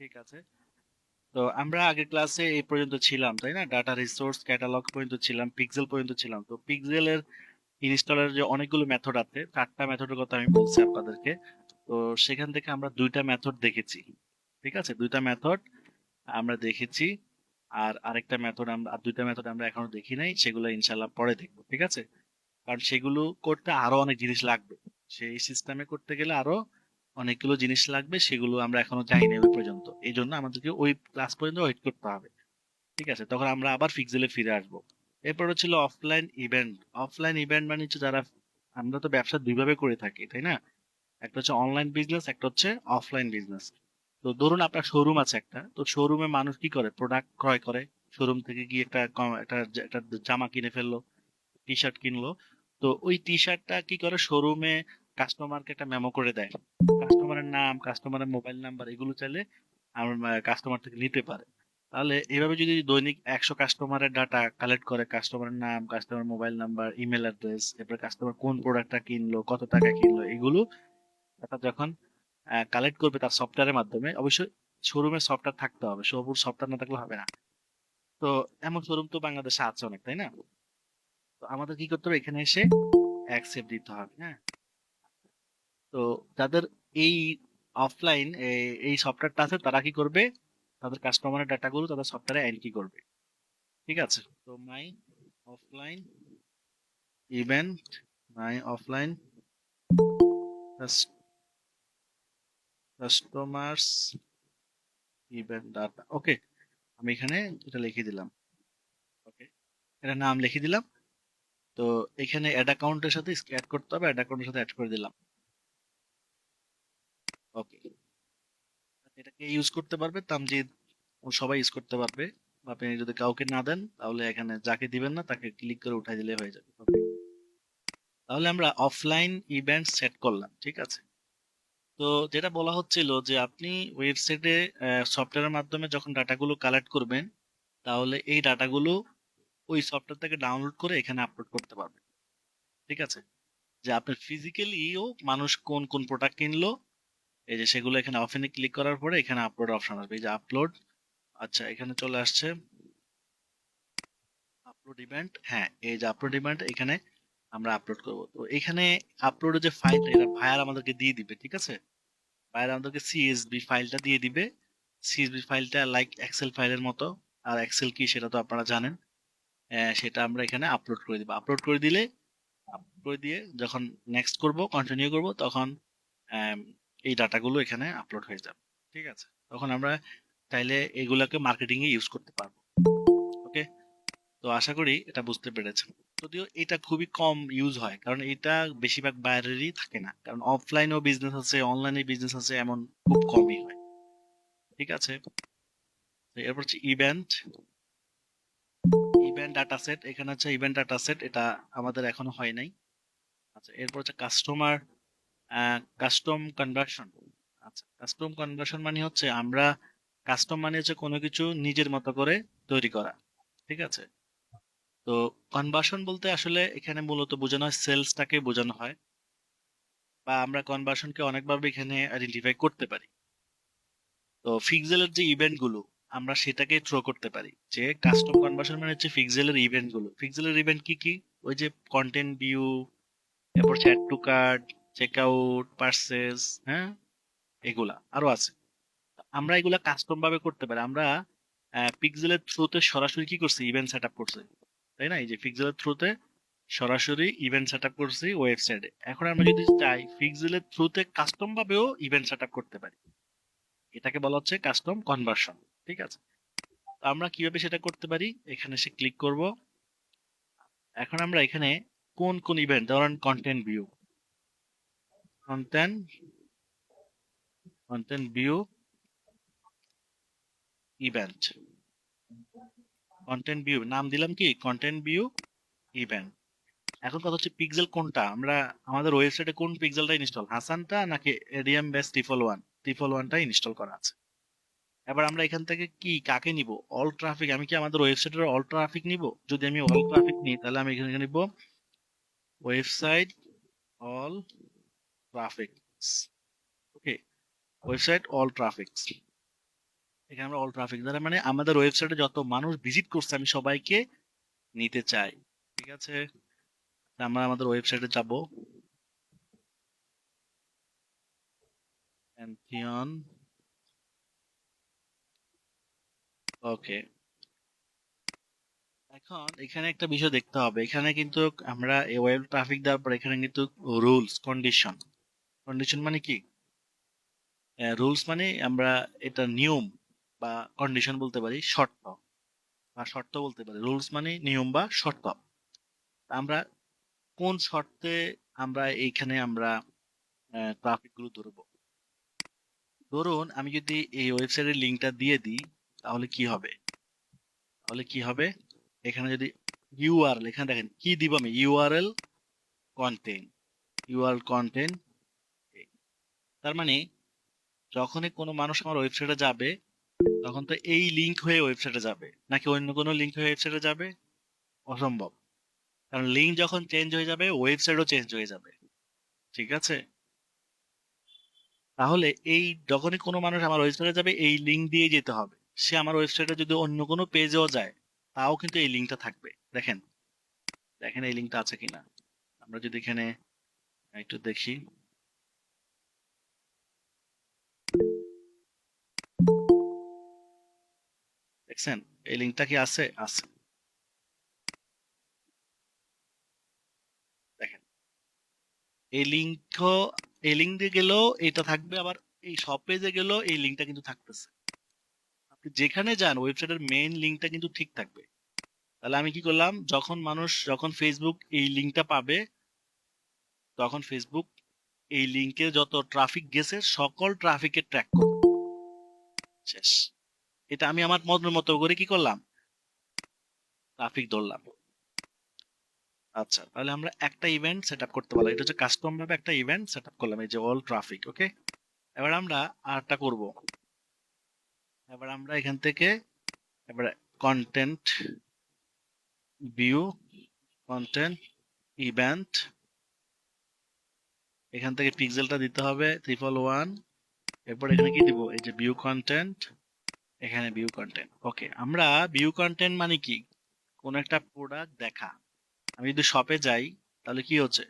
ঠিক আছে। তো আমরা আগের ক্লাসে এই পর্যন্ত ছিলাম, তাই না? ডাটা রিসোর্স ক্যাটালগ পর্যন্ত ছিলাম, পিক্সেল পর্যন্ত ছিলাম। তো পিক্সেলের ইনস্টলের যে অনেকগুলো মেথড আছে, 4টা মেথডের কথা আমি বলছি আপনাদেরকে। তো সেখান থেকে আমরা 2টা মেথড দেখেছি। ঠিক আছে, 2টা মেথড আমরা দেখেছি। আর আরেকটা মেথড আমরা, আর 2টা মেথড আমরা এখনো দেখি নাই, সেগুলো ইনশাল্লাহ পরে দেখবো। ঠিক আছে, কারণ সেগুলো করতে আরো অনেক জিনিস লাগবে। সেই সিস্টেমে করতে গেলে আরো অনেকগুলো জিনিস লাগবে, সেগুলো আমরা এখনো জানি না ওই পর্যন্ত। এই জন্য আমাদেরকে ওই ক্লাস পর্যন্ত ওয়েট করতে হবে। ঠিক আছে, তখন আমরা আবার ফিক্সেলে ফিরে আসবো। এরপর ছিল অফলাইন ইভেন্ট। অফলাইন ইভেন্ট মানে হচ্ছে যারা, আমরা তো ব্যবসা দুইভাবে করে থাকি, তাই না? একটা হচ্ছে অনলাইন বিজনেস, একটা হচ্ছে অফলাইন বিজনেস। তো ধরুন আপনার শোরুম আছে একটা, তো শোরুমে মানুষ কি করে, প্রোডাক্ট ক্রয় করে। শোরুম থেকে গিয়ে একটা জামা কিনে ফেললো, টি শার্ট কিনলো। তো ওই টি শার্টটা কি করে, শোরুমে কাস্টমারকে একটা মেমো করে দেয়। কাস্টমারের নাম, কাস্টমারের মোবাইল নাম্বার, এগুলো চাইলে আমার কাস্টমার থেকে নিতে পারে। তাহলে এভাবে যদি দৈনিক 100 কাস্টমারের ডাটা কালেক্ট করে, কাস্টমারের নাম, customer mobile number, email address, এরপরে কাস্টমার কোন প্রোডাক্টটা কিনলো, কত টাকা কিনলো, এগুলো ডাটা যখন কালেক্ট করবে তার সফটওয়্যারের মাধ্যমে, অবশ্যই শোরুমের সফটওয়্যার থাকতে হবে, সফটওয়্যার না থাকলে হবে না। তো এমন শোরুম তো বাংলাদেশে আছে অনেক, তাই না? তো আমাদের কি করতে হবে, এখানে এসে অ্যাকসেপ্ট দিতে হবে, হ্যাঁ। তো যাদের এই অফলাইন এই সফটওয়্যারটা আছে, তারা কি করবে, তাদের কাস্টমারের ডাটাগুলো তাদের সফটওয়্যারে এন্ট্রি করবে। ঠিক আছে, তো অফলাইন ইভেন্ট মাই অফলাইন কাস্টমার্স ইভেন্ট ডাটা, ওকে। আমি এখানে এটা লিখে দিলাম। ওকে, এটা নাম লিখে দিলাম। তো এখানে অ্যাড অ্যাকাউন্টের সাথে অ্যাড করতে হবে, অ্যাড অ্যাকাউন্টের সাথে অ্যাড করে দিলাম। ওকে, এটাকে ইউজ করতে পারবে তামজিদ, ও সবাই ইউজ করতে পারবে। আপনি যদি কাউকে না দেন, তাহলে এখানে যাকে দিবেন না তাকে ক্লিক করে উঠাই দিলে হয়ে যাবে। Okay? তাহলে আমরা অফলাইন ইভেন্ট সেট করলাম, ঠিক আছে। তো যেটা বলা হচ্ছিল যে আপনি ওয়েবসাইটে সফটওয়্যারের মাধ্যমে যখন ডাটাগুলো কালেক্ট করবেন, তাহলে এই ডাটাগুলো ওই সফটওয়্যার থেকে ডাউনলোড করে এখানে আপলোড করতে পারবেন। ঠিক আছে, যে আপনার ফিজিক্যালিও মানুষ কোন কোন প্রোডাক্ট কিনলো, এই যে সেগুলো এখানে অফেনে ক্লিক করার পরে এখানে আপলোড অপশন আসবে, এই যে আপলোড। আচ্ছা, এখানে চলে আসছে আপলোড ইভেন্ট। হ্যাঁ, এই যে আপলোড ইভেন্ট, এখানে আমরা আপলোড করব। তো এখানে আপলোডের যে ফাইলটা, এটা ভাইয়ার আমাদেরকে দিয়ে দিবে। ঠিক আছে, ভাইয়ার আমাদেরকে সিএসবি ফাইলটা দিয়ে দিবে। সিএসবি ফাইলটা লাইক এক্সেল ফাইলের মতো। আর এক্সেল কি সেটা তো আপনারা জানেন। সেটা আমরা এখানে আপলোড করে দিব। আপলোড করে দিলে, আপলোড করে দিয়ে যখন নেক্সট করব, কন্টিনিউ করব, তখন আম, এই ডাটাগুলো এখানে আপলোড হয়ে যাবে। ঠিক আছে, তখন আমরা চাইলে এগুলাকে মার্কেটিং এ ইউজ করতে পারবো। ওকে, তো আশা করি এটা বুঝতে পেরেছেন। যদিও এটা খুবই কম ইউজ হয়, কারণ এটা বেশিরভাগ বাইরেরই থাকে না, কারণ অফলাইনেও বিজনেস আছে, অনলাইনে বিজনেস আছে, এমন খুব কমই হয়। ঠিক আছে, তো এরপর হচ্ছে ইভেন্ট, ইভেন্ট ডাটা সেট। এখানে হচ্ছে ইভেন্ট ডাটা সেট, এটা আমাদের এখনো হয় নাই। আচ্ছা, এরপর হচ্ছে কাস্টমার কাস্টম কনভার্সন। আচ্ছা, কাস্টম কনভার্সন মানে হচ্ছে আমরা, কাস্টম মানে হচ্ছে কোনো কিছু নিজের মতো করে তৈরি করা। ঠিক আছে, তো কনভার্সন বলতে আসলে এখানে মূলত বোঝানো হয় সেলসটাকে বোঝানো হয়, বা আমরা কনভার্সনকে অনেকভাবে এখানে আইডেন্টিফাই করতে পারি। তো ফিক্সেলের যে ইভেন্ট গুলো, আমরা সেটাকে থ্রো করতে পারি, যে কাস্টম কনভার্সন মানে হচ্ছে ফিক্সেলের ইভেন্ট গুলো। ফিক্সেলের ইভেন্ট কি কি, ওই যে কন্টেন্ট ভিউ, এরপর chat to card, check out, purchase, হ্যাঁ, এগুলা আরো আছে। আমরা এগুলা কাস্টম ভাবে করতে পারি। আমরা পিক্সেলের থ্রুতে সরাসরি কি করছি, ইভেন্ট সেট আপ করছি, তাই না? এই যে পিক্সেলের থ্রুতে সরাসরি ইভেন্ট সেট আপ করছি ওয়েবসাইটে। এখন আমরা যদি চাই পিক্সেলের থ্রুতে কাস্টম ভাবেও ইভেন্ট সেট আপ করতে পারি, এটাকে বলা হচ্ছে কাস্টম কনভার্সন। ঠিক আছে, তো আমরা কিভাবে সেটা করতে পারি, এখানে এসে ক্লিক করব। এখন আমরা এখানে কোন কোন ইভেন্ট, ধরেন content view, content content view event, content view নাম দিলাম কি, কন্টেন্ট ভিউ ইভেন্ট। এখন কথা হচ্ছে পিক্সেল কোনটা, আমরা আমাদের ওয়েবসাইটে কোন পিক্সেলটা ইনস্টল, হাসানটা নাকি এডিএম বেস ট্রিপল ওয়ানটা ইনস্টল করা আছে। এবার আমরা এখান থেকে কি কাকে নিব, অল ট্রাফিক, আমি কি আমাদের ওয়েবসাইটের অল ট্রাফিক নিব? যদি আমি অল ট্রাফিক নিই, তাহলে আমি এখানে নিব ওয়েবসাইট অল ট্রাফিক। ওকে, ওয়েবসাইট অল ট্রাফিক। এখানে আমরা অল ট্রাফিক দ্বারা মানে আমাদের ওয়েবসাইটে যত মানুষ ভিজিট করছে আমি সবাইকে নিতে চাই। ঠিক আছে, আমরা আমাদের ওয়েবসাইটে যাব, প্যান্থিয়ন। ওকে, এখন এখানে একটা বিষয় দেখতে হবে। এখানে কিন্তু আমরা ওয়েব ট্রাফিক দেওয়ার পর এখানে কিন্তু রুলস কন্ডিশন, কন্ডিশন মানে কি, রুলস মানে আমরা এটা নিয়ম বা কন্ডিশন বলতে পারি, শর্ত বা শর্ত বলতে পারি। রুলস মানে নিয়ম বা শর্ত। আমরা কোন শর্তে আমরা এইখানে আমরা ট্রাফিক গুলো ধরবো। ধরুন আমি যদি এই ওয়েবসাইটের লিঙ্কটা দিয়ে দিই তাহলে কি হবে, এখানে যদি ইউআরএল, এখানে দেখেন কি দিব আমি, ইউআরএল কন্টেন্ট, ইউআরএল কন্টেন্ট। তার মানে যখনই কোনো মানুষ আমার ওয়েবসাইটে যাবে তখন তো এই লিঙ্ক হয়ে ওয়েবসাইটে যাবে, নাকি অন্য কোনো লিঙ্ক হয়ে ওয়েবসাইটে যাবে? অসম্ভব, কারণ লিঙ্ক যখন চেঞ্জ হয়ে যাবে ওয়েবসাইটও চেঞ্জ হয়ে যাবে। ঠিক আছে, তাহলে এই যখনই কোনো মানুষ আমার ওয়েবসাইটে যাবে এই লিঙ্ক দিয়ে যেতে হবে। সে আমার ওয়েবসাইটে যদি অন্য কোনো পেজেও যায় তাও কিন্তু এই লিঙ্কটা থাকবে। দেখেন, দেখেন এই লিঙ্কটা আছে কিনা। আমরা যদি এখানে একটু দেখি, দেখছেন এই লিঙ্কটা কি আছে? আছে, দেখেন এই লিঙ্ক, এই লিঙ্ক দিয়ে গেলেও এটা থাকবে, আবার এই সব পেজে গেলেও এই লিঙ্কটা কিন্তু থাকতেছে। আপনি যেখানে যান ওয়েবসাইটের মেইন লিঙ্কটা কিন্তু ঠিক থাকবে। তাহলে আমি কি করলাম, যখন ফেসবুক এই লিঙ্কটা পাবে তখন ফেসবুক এই লিঙ্কে যত ট্রাফিক গেছে সকল ট্রাফিকে ট্র্যাক করবে। শেষ। এটা আমি আমার মনের মতো করে কি করলাম, ট্রাফিক ধরলাম। আচ্ছা, তাহলে আমরা একটা ইভেন্ট সেট আপ করতে পারলাম। এটা হচ্ছে কাস্টম ভাবে একটা ইভেন্ট সেট আপ করলাম, এই যে অল ট্রাফিক। ওকে, এবার আমরা আরটা করব। এবার আমরা এখান থেকে এবার কন্টেন্ট ভিউ, কন্টেন্ট ইভেন্ট, এখান থেকে পিক্সেলটা দিতে হবে 111। এরপর এখানে কি দিব, এই যে ভিউ কন্টেন্ট, এখানে ভিউ কন্টেন্ট। ওকে, আমরা ভিউ কন্টেন্ট মানে কি, কোন একটা প্রোডাক্ট দেখা। আমি যদি শপে যাই তাহলে কি হচ্ছে,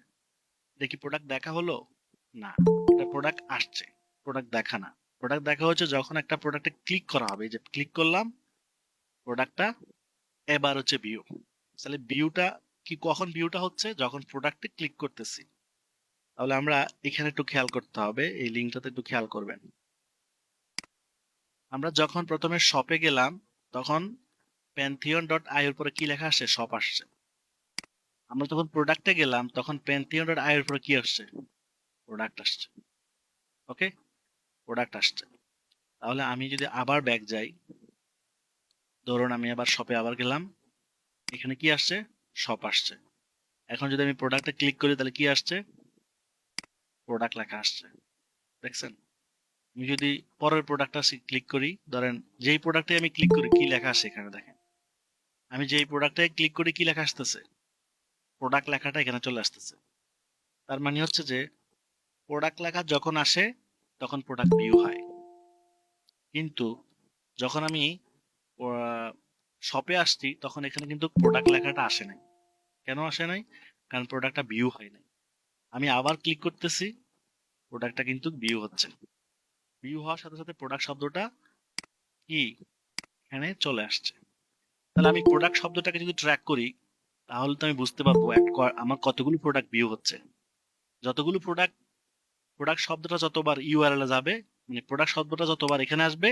দেখি প্রোডাক্ট দেখা হলো না, এটা প্রোডাক্ট আসছে, প্রোডাক্ট দেখা না। প্রোডাক্ট দেখা হচ্ছে যখন একটা প্রোডাক্টে ক্লিক করা হবে, এই যে ক্লিক করলাম প্রোডাক্টটা, এবার হচ্ছে ভিউ। তাহলে ভিউটা কি, কখন ভিউটা হচ্ছে, যখন প্রোডাক্টে ক্লিক করতেছি। তাহলে আমরা এখানে একটু খেয়াল করতে হবে, এই লিঙ্কটাতে একটু খেয়াল করবেন। আমরা যখন প্রথমে শপে গেলাম তখন pantheon.io এর পরে কি লেখা আসছে, শপ আসছে। আমরা যখন প্রোডাক্টে গেলাম তখন pantheon.io এর পরে কি আসছে, প্রোডাক্ট আসছে। ওকে, প্রোডাক্ট আসছে। তাহলে আমি যদি আবার ব্যাক যাই, ধরুন আমি আবার শপে আবার গেলাম, এখানে কি আসছে, শপ আসছে। এখন যদি আমি প্রোডাক্টে ক্লিক করি তাহলে কি আসছে, প্রোডাক্ট লেখা আসছে। দেখছেন, আমি যদি পরের প্রোডাক্টটা ক্লিক করি, ধরেন যেই প্রোডাক্টে আমি ক্লিক করি কি লেখা আসে এখানে দেখেন, আমি যেই প্রোডাক্টে ক্লিক করি কি লেখা আসতেছে, প্রোডাক্ট লেখাটা এখানে চলে আসতেছে। তার মানে হচ্ছে যে প্রোডাক্ট লেখা যখন আসে তখন প্রোডাক্ট ভিউ হয়। কিন্তু যখন আমি শপে আসছি তখন এখানে কিন্তু প্রোডাক্ট লেখাটা আসে নাই। কেন আসে নাই, কারণ প্রোডাক্টটা ভিউ হয় নাই। আমি আবার ক্লিক করতেছি, প্রোডাক্টটা কিন্তু ভিউ হচ্ছে। ভিউ হওয়ার সাথে সাথে প্রোডাক্ট শব্দটা কি এখানে চলে আসছে। তাহলে আমি প্রোডাক্ট শব্দটাকে যদি ট্র্যাক করি তাহলে তো আমি বুঝতে পারবো আমার কতগুলো প্রোডাক্ট ভিউ হচ্ছে। যতগুলো প্রোডাক্ট, প্রোডাক্ট শব্দটা যতবার ইউআরএল এ যাবে, মানে প্রোডাক্ট শব্দটা যতবার এখানে আসবে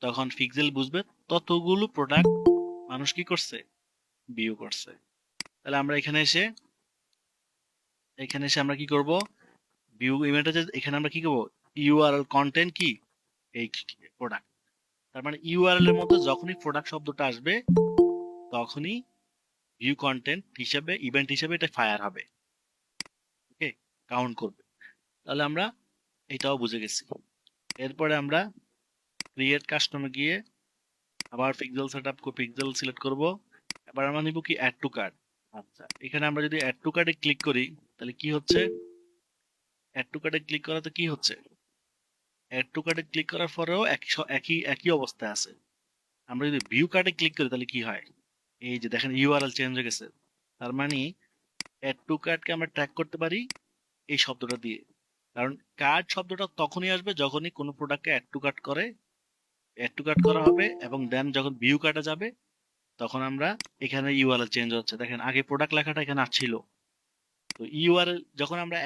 তখন পিক্সেল বুঝবে ততগুলো প্রোডাক্ট মানুষ কি করছে, ভিউ করছে। তাহলে আমরা এখানে এসে আমরা কি করব, ভিউ ইভেন্টে এখানে আমরা কি করব, ইউআরএল কন্টেন্ট কি, এই প্রোডাক্ট। তার মানে ইউআরএল এর মধ্যে যখনই প্রোডাক্ট শব্দটা আসবে তখনই ভিউ কন্টেন্ট হিসেবে, ইভেন্ট হিসেবে এটা ফায়ার হবে। ওকে, কাউন্ট করবে। তাহলে আমরা এটাও বুঝে গেছি। এরপরে আমরা ক্রিয়েট কাস্টমে গিয়ে আবার পিক্সেল সেটআপ পিক্সেল সিলেক্ট করব। এবার আমরা নিব কি, অ্যাড টু কার্ট। আচ্ছা, এখানে আমরা যদি অ্যাড টু কার্টে ক্লিক করি তাহলে কি হচ্ছে, অ্যাড টু কার্টে ক্লিক করাতে কি হচ্ছে, অ্যাড টু কার্টে ক্লিক করার পরেও একই একই অবস্থায় আছে। আমরা যদি ভিউ কার্টে ক্লিক করি তাহলে কি হয়? এই যে দেখেন ইউআরএল চেঞ্জ হয়ে গেছে। তার মানে অ্যাড টু কার্টকে আমরা ট্র্যাক করতে পারি এই শব্দটা দিয়ে। কারণ কার্ট শব্দটা তখনই আসবে যখনই কোনো প্রোডাক্টকে অ্যাড টু কার্ট করা হবে, এবং দেন যখন ভিউ কার্টে যাবে তখন আমরা এখানে ইউআরএল চেঞ্জ হচ্ছে। দেখেন আগে প্রোডাক্ট লেখাটা এখানে ছিল, তো ইউআরএল যখন আমরা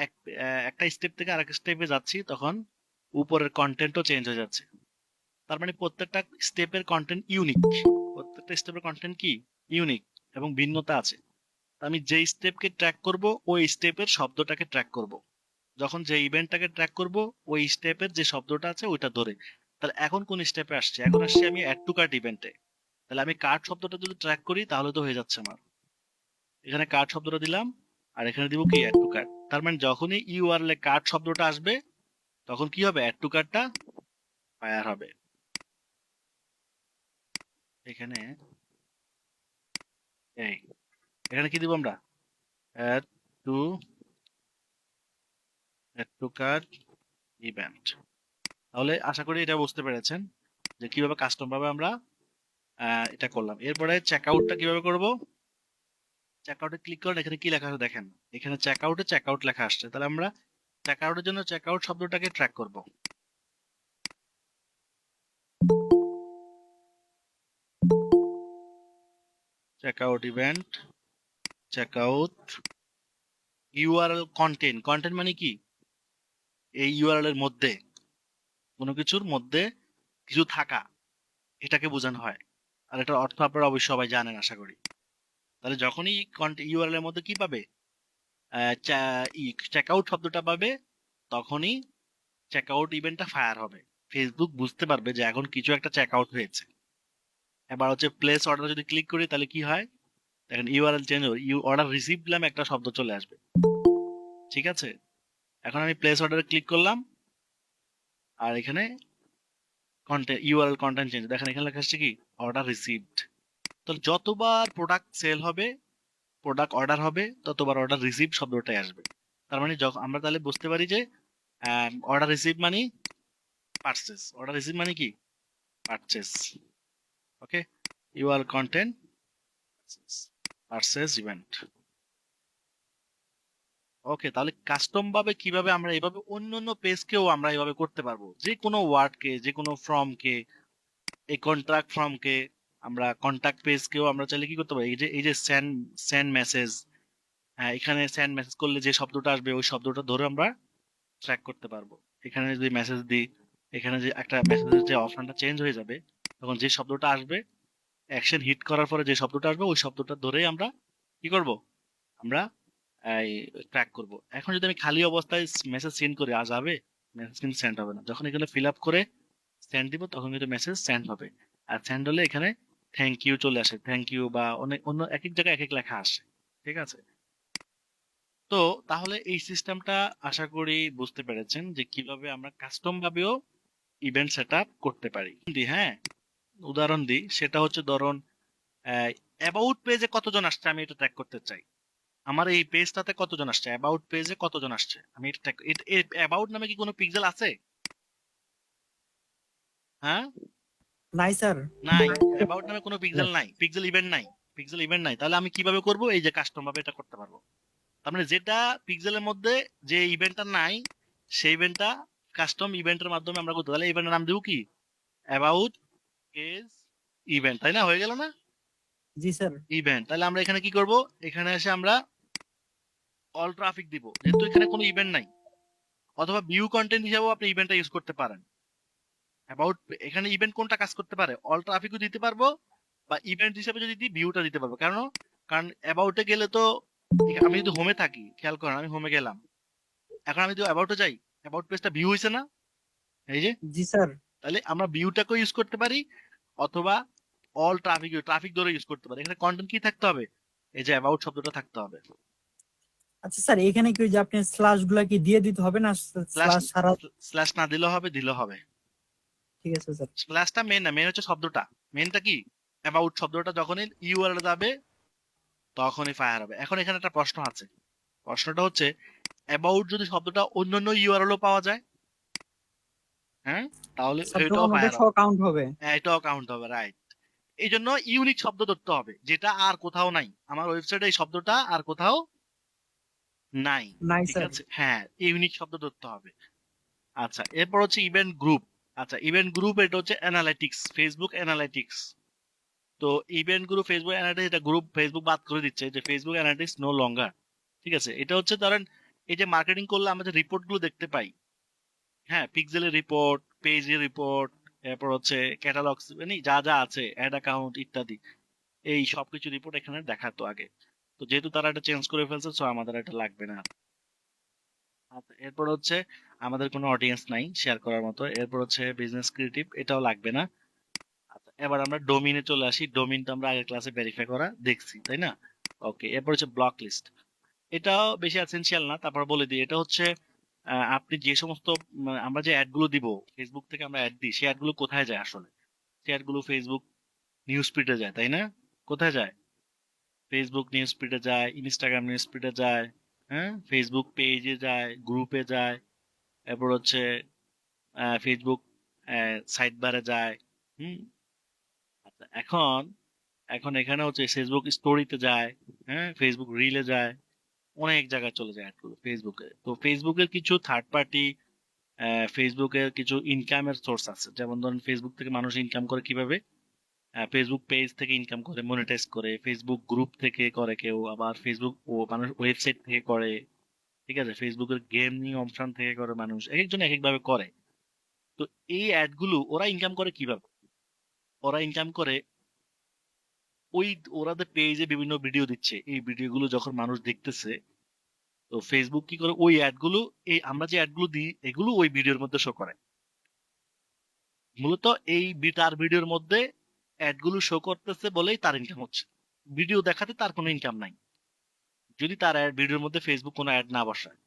একটা স্টেপ থেকে আরেক স্টেপে যাচ্ছি তখন উপরের কন্টেন্টও চেঞ্জ হয়ে যাচ্ছে। তার মানে প্রত্যেকটা স্টেপের কন্টেন্ট ইউনিক, প্রত্যেকটা স্টেপের কন্টেন্ট কি ইউনিক এবং ভিন্নতা আছে। আমি যে স্টেপকে ট্র্যাক করব ওই স্টেপের শব্দটাকে ট্র্যাক করব, যখন যে ইভেন্টটাকে ট্র্যাক করব ওই স্টেপের যে শব্দটা আছে ওইটা ধরে। তাহলে এখন কোন স্টেপে আসছে? এখন আসছে আমি অ্যাড টু কার্ট ইভেন্টে। তাহলে আমি কার্ট শব্দটা যদি ট্র্যাক করি তাহলে তো হয়ে যাচ্ছে আমার। এখানে কার্ট শব্দটা দিলাম আর এখানে দিব কি অ্যাড টু কার্ট। তার মানে যখনই ইউআরএল এ কার্ট শব্দটা আসবে তখন কি হবে? অ্যাড টু কার্টটা ফায়ার হবে। এখানে এই এখানে কি দিব আমরা? Add to add to cart event. তাহলে আশা করি এটা বুঝতে পেরেছেন যে কিভাবে কাস্টম ভাবে আমরা এটা করলাম। এরপরে চেক আউটটা কিভাবে করব? চেক আউটে ক্লিক করেন, এখানে কি লেখা আছে দেখেন, এখানে চেক আউট লেখা আসছে। তাহলে আমরা চেক আউটের জন্য চেক আউট শব্দটাকে ট্র্যাক করব। Check out event, check out URL content. Content মানে কি? এই ইউআরএল এর মধ্যে, কোনো কিছুর মধ্যে কিছু থাকা, এটাকে বোঝানো হয়। আর এটার অর্থ আপনারা অবশ্যই সবাই জানেন আশা করি। তাহলে যখনই ইউআরএল এর মধ্যে কি পাবে, চেক আউট শব্দটা পাবে, তখনই চেক আউট ইভেন্টটা ফায়ার হবে। ফেসবুক বুঝতে পারবে যে এখন কিছু একটা চেক আউট হয়েছে। এবার হচ্ছে প্লেস অর্ডার যদি ক্লিক করি তাহলে কি হয়? দেখেন URL change, you order receive দিলাম, একটা শব্দ চলে আসবে। ঠিক আছে, এখন আমি প্লেস অর্ডারে ক্লিক করলাম আর এখানে কন্টেন্ট ইউআরএল কন্টেন্ট চেঞ্জ, দেখেন এখানে লেখা আসছে কি অর্ডার রিসিভড। তো যতবার প্রোডাক্ট সেল হবে, প্রোডাক্ট অর্ডার হবে, ততবার অর্ডার রিসিভ শব্দটাই আসবে। তার মানে যখন আমরা তাহলে বুঝতে পারি যে অর্ডার রিসিভ মানে পারচেস, অর্ডার রিসিভ মানে কি পারচেস। ওকে, ইউআর কন্টেন্ট পারচেস ইভেন্ট। ওকে, তাহলে কাস্টম ভাবে কিভাবে আমরা এভাবে অন্য অন্য পেজকেও আমরা এভাবে করতে পারবো, যে কোনো ওয়ার্ডকে, যে কোনো ফর্মকে, এই কন্ট্রাক্ট ফর্মকে আমরা কন্ট্যাক্ট পেজকেও আমরা চাইলে কি করতে পারি, এই যে সেন্ড সেন্ড মেসেজ, হ্যাঁ এখানে সেন্ড মেসেজ করলে যে শব্দটা আসবে ওই শব্দটা ধরে আমরা ট্র্যাক করতে পারবো। এখানে যদি মেসেজ দিই, এখানে যে একটা মেসেজের যে অপশনটা চেঞ্জ হয়ে যাবে, তখন যে শব্দটা আসবে, অ্যাকশন হিট করার পরে যে শব্দটা আসবে ওই শব্দটা ধরেই আমরা কি করব, আমরা এই ট্র্যাক করব। এখন যদি আমি খালি অবস্থায় মেসেজ সেন্ড করি, আজ যাবে? মেসেজ কিন্তু সেন্ড হবে না। যখন এখানে ফিল আপ করে সেন্ড দিব তখন কিন্তু মেসেজ সেন্ড হবে। আর সেন্ড হলে এখানে থ্যাংক ইউ চলে আসে, থ্যাংক ইউ বা অনেক অন্য এক এক জায়গায় এক এক লেখা আসে। ঠিক আছে, তো তাহলে এই সিস্টেমটা আশা করি বুঝতে পেরেছেন যে কিভাবে আমরা কাস্টম ভাবেও ইভেন্ট সেট আপ করতে পারি। হ্যাঁ, উদাহরণ দিই, সেটা হচ্ছে ধরুন অ্যাবাউট পেজে কতজন আসছে আমি এটা ট্র্যাক করতে চাই। আমার এই পেজটাতে কতজন আসছে, অ্যাবাউট পেজে কতজন আসছে আমি এটা ট্র্যাক। অ্যাবাউট নামে কি কোনো পিক্সেল আছে? হ্যাঁ, নাই স্যার। নাই। অ্যাবাউট নামে কোনো পিক্সেল নাই, পিক্সেল ইভেন্ট নাই, পিক্সেল ইভেন্ট নাই। তাহলে আমি কিভাবে করব? এই যে কাস্টম ভাবে এটা করতে পারবো। তার মানে যেটা পিক্সেলের মধ্যে যে ইভেন্টটা নাই, সেই ইভেন্টটা কাস্টম ইভেন্টের মাধ্যমে আমরা করতে। তাহলে ইভেন্টের নাম দেবো কি? অ্যাবাউট পেজ ইভেন্ট, তাই না? হয়ে গেল না? জি স্যার। ইভেন্ট। তাহলে আমরা এখানে কি করব? এখানে এসে আমরা অল ট্রাফিক দিব, যেহেতু এখানে কোনো ইভেন্ট নাই। অথবা ভিউ কন্টেন্ট হিসেবেও আপনি ইভেন্টটা ইউজ করতে পারেন। অ্যাবাউট, এখানে ইভেন্ট কোনটা কাজ করতে পারে? অল ট্রাফিকও দিতে পারবো, বা ইভেন্ট হিসেবে যদি দিই ভিউটা দিতে পারবো। কারণ কারণ অ্যাবাউটে গেলে তো আমি যদি হোমে থাকি, খেয়াল করেন আমি হোমে গেলাম, এখন আমি যদি অ্যাবাউটে যাই, অ্যাবাউট পেজটা ভিউ হয়েছে না? এই যে, জি স্যার। তাহলে আমরা ভিউটাকেও ইউজ করতে পারি, অথবা অল ট্রাফিক ট্রাফিক ধরে ইউজ করতে পারি। এখানে কন্টেন্ট কি থাকতে হবে? এই যে অ্যাবাউট শব্দটা থাকতে হবে। আচ্ছা স্যার, এখানে কি ওই যে আপনি স্ল্যাশ গুলা কি দিয়ে দিতে হবে না? স্ল্যাশ, স্ল্যাশ ছাড়া? স্ল্যাশ না দিলেও হবে, দিলেও হবে। ঠিক আছে স্যার। স্ল্যাশটা মেন না, মেন হচ্ছে শব্দটা। মেনটা কি? অ্যাবাউট শব্দটা যখনই ইউআরএল যাবে তখনই ফায়ার হবে। এখন এখানে একটা প্রশ্ন আছে, প্রশ্নটা হচ্ছে অ্যাবাউট যদি শব্দটা অন্যান্য ইউআরএলও পাওয়া যায়, হ্যাঁ, তাহলে স্যার এটাও তখন ওটা ফায়ার হবে। সহ কাউন্ট হবে। হ্যাঁ, এটাও কাউন্ট হবে, রাইট। এই জন্য ইউনিক শব্দ ধরতে হবে, যেটা আর কোথাও নাই। আমার ওয়েবসাইটে এই শব্দটা আর কোথাও নাই। নাই ঠিক স্যার। আছে, হ্যাঁ, ইউনিক শব্দ ধরতে হবে। আচ্ছা, এরপর হচ্ছে ইভেন্ট গ্রুপ। আচ্ছা, ইভেন্ট গ্রুপ এটা হচ্ছে অ্যানালাইটিক্স, ফেসবুক অ্যানালাইটিক্স। তো ইভেন্ট গ্রুপ, ফেসবুক অ্যানালাইটিক্স, এটা গ্রুপ ফেসবুক বাদ করে দিচ্ছে, যে ফেসবুক অ্যানালাইটিক্স নো লঙ্গার। ঠিক আছে, এটা হচ্ছে ধরেন এই যে মার্কেটিং করলে আমরা যে রিপোর্ট গুলো দেখতে পাই, হ্যাঁ, পিক্সেলের রিপোর্ট, পেজের রিপোর্ট, এরপর হচ্ছে ক্যাটালগস, মানে যা যা আছে, অ্যাড অ্যাকাউন্ট ইত্যাদি, এই সবকিছু রিপোর্ট এখানে দেখাতো আগে। তো যেহেতু তারা এটা চেঞ্জ করে ফেলছে, সো আমাদের এটা লাগবে না। আচ্ছা, এরপর হচ্ছে আমাদের কোনো অডিয়েন্স নাই শেয়ার করার মতো। এরপর হচ্ছে বিজনেস ক্রিয়েটিভ, এটাও লাগবে না। আচ্ছা, এবার আমরা ডোমিনে চলে আসি। ডোমিন তো আমরা আগের ক্লাসে ভেরিফাই করা দেখছি, তাই না? ওকে, এরপর হচ্ছে ব্লক লিস্ট। এটাও বেশি এসেনশিয়াল না, তারপর বলে দিই। এটা হচ্ছে আপনি যে সমস্ত আমরা যে অ্যাড গুলো দিব, ফেসবুক থেকে আমরা অ্যাড দিই, সেই অ্যাড গুলো কোথায় যায় আসলে? সেই অ্যাড গুলো ফেসবুক নিউজ ফিডে যায়, তাই না? কোথায় যায়? ফেসবুক নিউজ ফিডে যায়, ইনস্টাগ্রাম নিউজ ফিডে যায়, হ্যাঁ, ফেসবুক পেজে যায়, গ্রুপে যায়, এরপর হচ্ছে ফেসবুক সাইড বারে যায়। হুম। আচ্ছা, এখন এখন এখানে হচ্ছে ফেসবুক স্টোরিতে যায়, হ্যাঁ, ফেসবুক রিলে যায়, অনেক জায়গায় চলে যায় অ্যাডগুলো ফেসবুকে। তো ফেসবুকের কিছু থার্ড পার্টি, ফেসবুকের কিছু ইনকামের সোর্স আছে। যেমন ধরেন ফেসবুক থেকে মানুষ ইনকাম করে কিভাবে? ফেসবুক পেজ থেকে ইনকাম করে, মনিটাইজ করে, ফেসবুক গ্রুপ থেকে করে কেউ, আবার ফেসবুক ও মানুষ ওয়েবসাইট থেকে করে। ঠিক আছে, ফেসবুকের গেমিং অপশন থেকে করে মানুষ, এক একজন এক এক ভাবে করে। তো এই অ্যাড গুলো ওরা ইনকাম করে কিভাবে? ওরা ইনকাম করে ওই, ওরা পেজে বিভিন্ন ভিডিও দিচ্ছে, এই ভিডিওগুলো যখন মানুষ দেখতেছে, তো ফেসবুক কি করে ওই অ্যাড গুলো, এই আমরা যে অ্যাড গুলো দিই এগুলো ওই ভিডিওর মধ্যে শো করে। মূলত এই তার ভিডিওর মধ্যে অ্যাড গুলো শো করতেছে বলেই তার ইনকাম হচ্ছে। ভিডিও দেখাতে তার কোনো ইনকাম নাই, যদি তার ভিডিওর মধ্যে ফেসবুক কোনো অ্যাড না বসায়।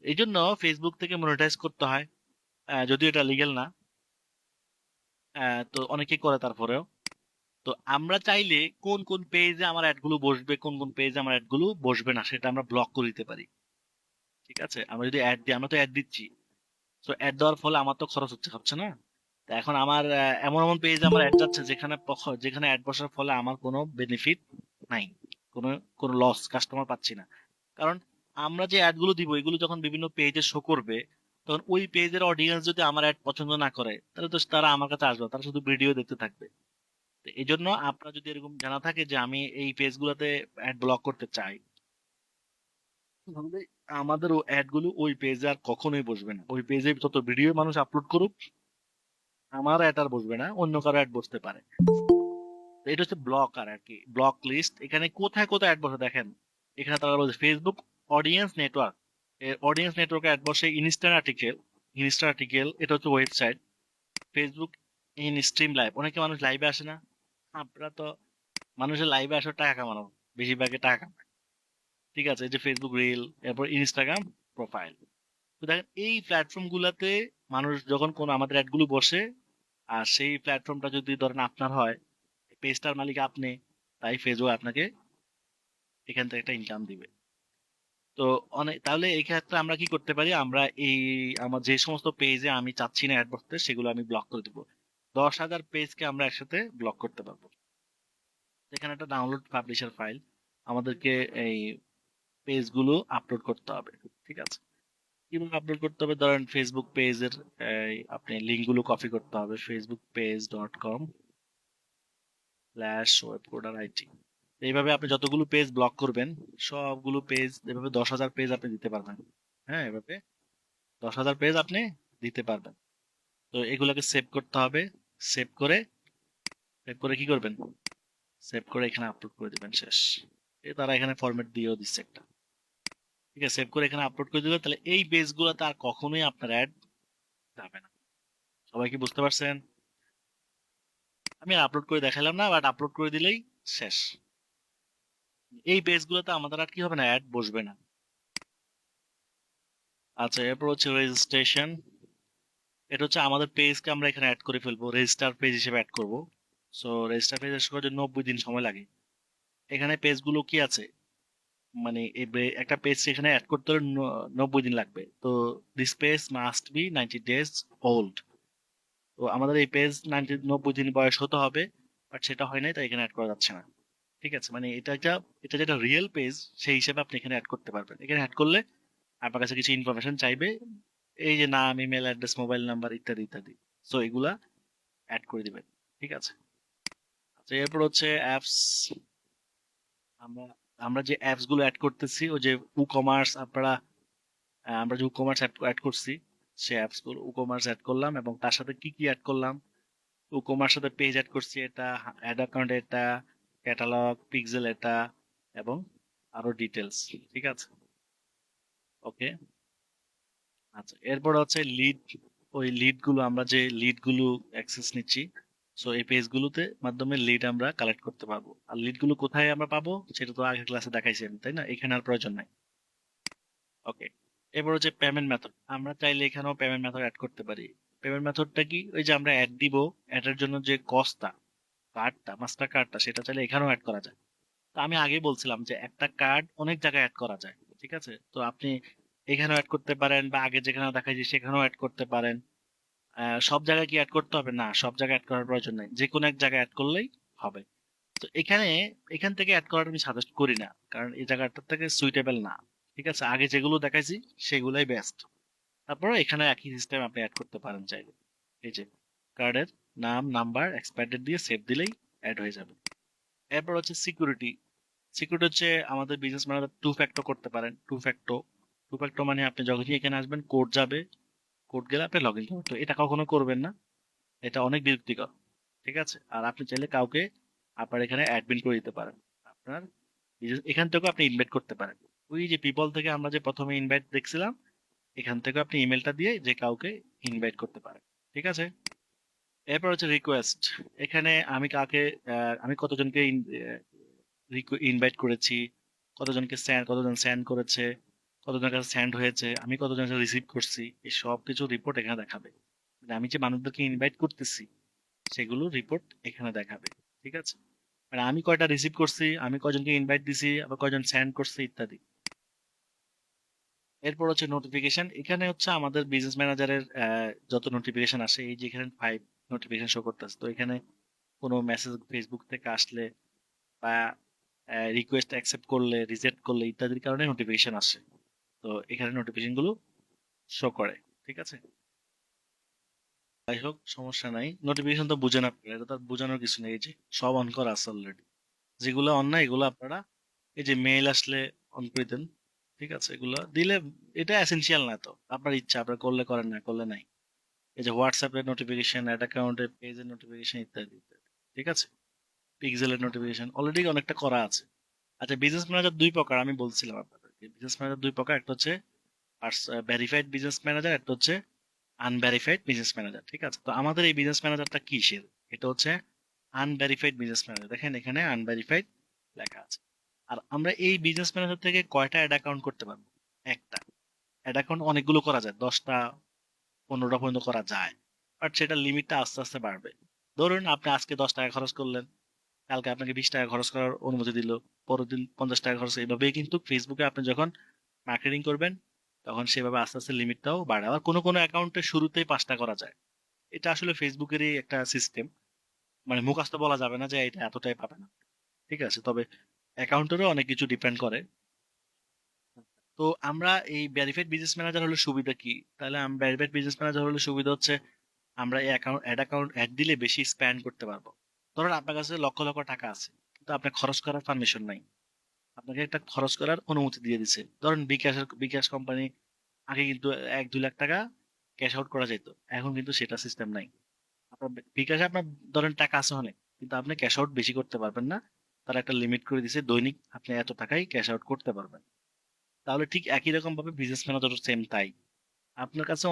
এই জন্য ফেসবুক থেকে মনিটাইজ করতে হয়, যদিও এটা লিগেল না। তো অনেকেই করে তারপরেও। তো আমরা চাইলে কোন কোন পেজে আমার অ্যাড গুলো বসবে, কোন কোন পেজে আমার অ্যাড গুলো বসবে না, সেটা আমরা ব্লক করে দিতে পারি। ঠিক আছে, আমরা যদি অ্যাড দিই, আমরা তো অ্যাড দিচ্ছি, তো অ্যাড দেওয়ার ফলে আমার তো খরচ হচ্ছে না? তো এখন আমার এমন এমন পেজ আমার অ্যাড যাচ্ছে যেখানে যেখানে অ্যাড বসার ফলে আমার কোনো বেনিফিট নাই, কোনো কোনো লস কাস্টমার পাচ্ছি না। কারণ আমরা যে অ্যাড গুলো দিব এগুলো যখন বিভিন্ন পেজে শো করবে, তখন ওই পেজের অডিয়েন্স যদি আমার অ্যাড পছন্দ না করে, তাহলে তো তারা আমার কাছে আসবে না, তারা শুধু ভিডিও দেখতে থাকবে। তো এই জন্য আপনার যদি এরকম জানা থাকে যে আমি এই পেজগুলোতে অ্যাড ব্লক করতে চাই, তাহলে আমাদের ও অ্যাড গুলো ওই পেজে আর কখনোই বসবে না। ওই পেজে যত ভিডিও মানুষ আপলোড করুক, আমার অ্যাড আর বসবে না, অন্য কারো অ্যাড বসতে পারে। তো এটা হচ্ছে ব্লক আর কি, ব্লক লিস্ট। এখানে কোথায় কোথায় অ্যাড বসে দেখেন। এখানে তারা বলছে ফেসবুক অডিয়েন্স নেটওয়ার্ক, অডিয়েন্স নেটওয়ার্কে অ্যাড বসে। ইনস্টা আর্টিকেল এটা হচ্ছে website. Facebook in stream live, অনেকে মানুষ লাইভে আসে না। আপনারা তো মানুষের লাইভে আসে টাকা কামানো, বেশিরভাগে টাকা কামায়। ঠিক আছে, এই যে ফেসবুক রিল, এরপর ইনস্টাগ্রাম প্রোফাইল। তো দেখেন এই প্ল্যাটফর্ম গুলাতে মানুষ যখন কোন আমাদের অ্যাড গুলো বসে, আর সেই প্ল্যাটফর্মটা যদি ধরেন আপনার হয়, পেজটার মালিক আপনি, তাই ফেসবুক আপনাকে এখান থেকে একটা ইনকাম দিবে। তো অনেক, তাহলে এই ক্ষেত্রে আমরা কি করতে পারি? আমরা এই আমার যে সমস্ত পেজে আমি চাচ্ছি না অ্যাড বসতে, সেগুলো আমি ব্লক করে দিব। 10,000 পেজকে আমরা একসাথে ব্লক করতে পারবো। এখানে একটা ডাউনলোড পাবলিশার ফাইল, আমাদেরকে এই পেজগুলো আপলোড করতে হবে। ঠিক আছে, কিভাবে আপলোড করতে হবে? ধরেন ফেসবুক পেজের আপনি লিঙ্ক গুলো কপি করতে হবে, facebook.com/webcoder.it। এইভাবে আপনি যতগুলো পেজ ব্লক করবেন, সবগুলো পেজ এভাবে 10,000 পেজ আপনি দিতে পারবেন। হ্যাঁ, এভাবে 10,000 পেজ আপনি দিতে পারবেন। তো এগুলোকে সেভ করতে হবে। সেভ করে, সেভ করে কি করবেন? সেভ করে এখানে আপলোড করে দিবেন, শেষ। তারা এখানে ফরম্যাট দিয়েও দিচ্ছে একটা। ঠিক আছে, সেভ করে এখানে আপলোড করে দিলে তাহলে এই পেজগুলোতে আর কখনোই আপনার অ্যাড যাবে না। সবাই কি বুঝতে পারছেন? আমি আপলোড করে দেখালাম না, বাট আপলোড করে দিলেই শেষ। এই পেজগুলোতে আমাদের আর কি হবে না, অ্যাড বসবে না। আচ্ছা, এরপর হচ্ছে রেজিস্ট্রেশন। এটা হচ্ছে আমাদের পেজকে আমরা এখানে অ্যাড করে ফেলবো, রেজিস্টার পেজ হিসেবে অ্যাড করব। সো রেজিস্টার পেজ করার জন্য 90 দিন সময় লাগে। এখানে পেজগুলো কি আছে, মানে একটা পেজ এখানে অ্যাড করতে হলে 90 দিন লাগবে। তো this page must be 90 days old. তো আমাদের এই পেজ 90 দিন বয়স হতে হবে, বাট সেটা হয় নাই, তাই এখানে অ্যাড করা যাচ্ছে না। ঠিক আছে, মানে এটা যেটা রিয়েল পেজ সেই হিসেবে আপনি এখানে অ্যাড করতে পারবেন। এখানে অ্যাড করলে আপনার কাছে কিছু ইনফরমেশন চাইবে, এই যে নাম, ইমেল অ্যাড্রেস, মোবাইল নাম্বার ইত্যাদি ইত্যাদি। সো এগুলা অ্যাড করে দিবেন। ঠিক আছে। আচ্ছা, এরপর হচ্ছে অ্যাপস। আমরা আমরা যে অ্যাপস গুলো অ্যাড করতেছি, ও যে ই কমার্স আপনারা, আমরা যে ই কমার্স অ্যাড করছি, সে অ্যাপস গুলো ই কমার্স অ্যাড করলাম, এবং তার সাথে কি কি অ্যাড করলাম। ই কমার্স সাথে পেজ অ্যাড করছি, এটা অ্যাড অ্যাকাউন্ট, এটা ক্যাটালগ, পিক্সেল, এটা, এবং আরো ডিটেলস। ঠিক আছে, ওকে। আচ্ছা, এরপর হচ্ছে লিড। ওই লিড গুলো, আমরা যে লিড গুলো অ্যাক্সেস নিচ্ছি, সো এই পেজ গুলোতে মাধ্যমে লিড আমরা কালেক্ট করতে পারবো। আর লিড গুলো কোথায় আমরা পাবো সেটা তো আগের ক্লাসে দেখাইছি আমি, তাই না? এখানে আর প্রয়োজন নাই। ওকে। এবার হচ্ছে পেমেন্ট মেথড। আমরা চাইলে এখানেও পেমেন্ট মেথড অ্যাড করতে পারি। পেমেন্ট মেথডটা কি? ওই যে আমরা অ্যাড দিব, অ্যাডের জন্য যে কস্টটা, কার্ডটা, মাস্টার কার্ডটা, সেটা চাইলে এখানেও অ্যাড করা যায়। তো আমি আগেই বলছিলাম যে একটা কার্ড অনেক জায়গায় অ্যাড করা যায়। ঠিক আছে, তো আপনি এখানেও অ্যাড করতে পারেন, বা আগে যেখানে দেখাইছি সেখানেও অ্যাড করতে পারেন। সব জায়গায় কি অ্যাড করতে হবে? না, সব জায়গায় অ্যাড করার প্রয়োজন নেই, যে কোনো এক জায়গায় অ্যাড করলেই হবে। তো এখান থেকে অ্যাড করাটা আমি সাজেস্ট করি না, কারণ এই জায়গাটার থেকে সুইটেবল না। ঠিক আছে, আগে যেগুলো দেখাইছি সেগুলাই বেস্ট। তারপরে এখানে একই সিস্টেম আপনি অ্যাড করতে পারেন চাইলে। এই যে কার্ডের নাম, নাম্বার, এক্সপায়ার ডেট দিয়ে সেভ দিলেই অ্যাড হয়ে যাবে। এরপর হচ্ছে সিকিউরিটি। সিকিউরিটি হচ্ছে আমাদের বিজনেস ম্যানেজার টু ফ্যাক্টর করতে পারেন। টু ফ্যাক্টর মানে আপনি যখনই এখানে আসবেন, কোড যাবে, কোড গেলে আপনি লগ ইন করবেন। তো এটা কখনো করবেন না, এটা অনেক বিরক্তিকর। ঠিক আছে, আর আপনি চাইলে কাউকে আপনার এখানে অ্যাডমিন করে দিতে পারেন। আপনার এখান থেকেও আপনি ইনভাইট করতে পারেন। ওই যে পিপল থেকে আমরা যে প্রথমে ইনভাইট দেখছিলাম, এখান থেকে আপনি ইমেলটা দিয়ে যে কাউকে ইনভাইট করতে পারেন। ঠিক আছে। এরপর হচ্ছে রিকোয়েস্ট। এখানে আমি কাকে, আমি কতজনকে ইনভাইট করেছি, কতজন সেন্ড করেছে, কতজনের কাছে সেন্ড হয়েছে, আমি কতজনের কাছে রিসিভ করছি, এই সব কিছু রিপোর্ট এখানে দেখাবে। মানে আমি যে মানুষদেরকে ইনভাইট করতেছি সেগুলো রিপোর্ট এখানে দেখাবে। ঠিক আছে, মানে আমি কয়টা রিসিভ করছি, আমি কয়জনকে ইনভাইট দিছি, আবার কয়জন সেন্ড করছি ইত্যাদি। এরপর হচ্ছে নোটিফিকেশন। এখানে হচ্ছে আমাদের বিজনেস ম্যানেজারের যত নোটিফিকেশন আসে, এই যে এখানে 5 নোটিফিকেশন শো করতেছে। তো এখানে কোনো মেসেজ ফেসবুক থেকে আসলে, বা রিকোয়েস্ট অ্যাকসেপ্ট করলে, রিজেক্ট করলে ইত্যাদির কারণে নোটিফিকেশন আসে। তো এখানে নোটিফিকেশন গুলো শো করে। ঠিক আছে, যাই হোক, সমস্যা নাই। নোটিফিকেশন তো বুঝেন আপনারা, এটা তো আর বোঝানোর কিছু নেই, এই যে সব অন করা আছে অলরেডি। যেগুলো অন না এগুলো আপনারা এই যে মেইল আসলে অন করে দেন। ঠিক আছে, এগুলো দিলে, এটা এসেনশিয়াল না, তো আপনার ইচ্ছা, আপনার করলে করেন, না করলে নাই। এই যে হোয়াটসঅ্যাপের নোটিফিকেশন, অ্যাড অ্যাকাউন্টের, পেজের নোটিফিকেশন ইত্যাদি ইত্যাদি। ঠিক আছে, পিক্সেলের নোটিফিকেশন অলরেডি অনেকটা করা আছে। আচ্ছা, বিজনেস ম্যানেজার দুই প্রকার আমি বলছিলাম আপনাদেরকে। বিজনেস ম্যানেজার দুই প্রকার, একটা হচ্ছে ভেরিফাইড বিজনেস ম্যানেজার, একটা হচ্ছে আনভেরিফাইড বিজনেস ম্যানেজার। ঠিক আছে, তো আমাদের এই বিজনেস ম্যানেজারটা কিসের? এটা হচ্ছে আনভেরিফাইড বিজনেস ম্যানেজার। দেখেন এখানে আনভেরিফাইড লেখা আছে। আর আমরা এই বিজনেস ম্যানেজার থেকে কয়টা অ্যাড অ্যাকাউন্ট করতে পারবো? একটা। অ্যাড অ্যাকাউন্ট অনেকগুলো করা যায়, 10টা 15টা পর্যন্ত করা যায়, বাট সেটার লিমিটটা আস্তে আস্তে বাড়বে। ধরুন আপনি আজকে 10 টাকা খরচ করলেন, কালকে আপনাকে 20 টাকা খরচ করার অনুমতি দিল, পরের দিন 50 টাকা খরচ। এইভাবেই কিন্তু ফেসবুকে আপনি যখন মার্কেটিং করবেন, তখন সেভাবে আস্তে আস্তে লিমিটটাও বাড়ে। আবার কোনো কোনো অ্যাকাউন্টে শুরুতেই 5টা করা যায়। এটা আসলে ফেসবুকেরই একটা সিস্টেম, মানে মুখস্থ বলা যাবে না যে এটা এতটাই পাবে না। ঠিক আছে, তবে অ্যাকাউন্টেরও অনেক কিছু ডিপেন্ড করে। তো আমরা এই ভেরিফাইড বিজনেস ম্যানেজার হলে সুবিধা কি? তাহলে ভেরিফাইড বিজনেস ম্যানেজার হলে সুবিধা হচ্ছে আমরা এই অ্যাকাউন্ট অ্যাড দিলে বেশি স্প্যান্ড করতে পারবো। ধরুন আপনার কাছে লক্ষ লক্ষ টাকা আছে, কিন্তু আপনার খরচ করার পারমিশন নাই, আপনাকে একটা খরচ করার অনুমতি দিয়ে দিছে। ধরুন বিকাশ কোম্পানি আগে কিন্তু 1-2 লাখ টাকা ক্যাশ আউট করা যেত, এখন কিন্তু সেটা সিস্টেম নাই। আপনার বিকাশে আপনার ধরেন টাকা আছে অনেক, কিন্তু আপনি ক্যাশ আউট বেশি করতে পারবেন না। তারা একটা লিমিট করে দিছে, দৈনিক আপনি এত টাকাই ক্যাশ আউট করতে পারবেন। তাহলে ঠিক একই রকম ভাবে বিজনেস ম্যানেজার সেম তাই। আপনার কাছে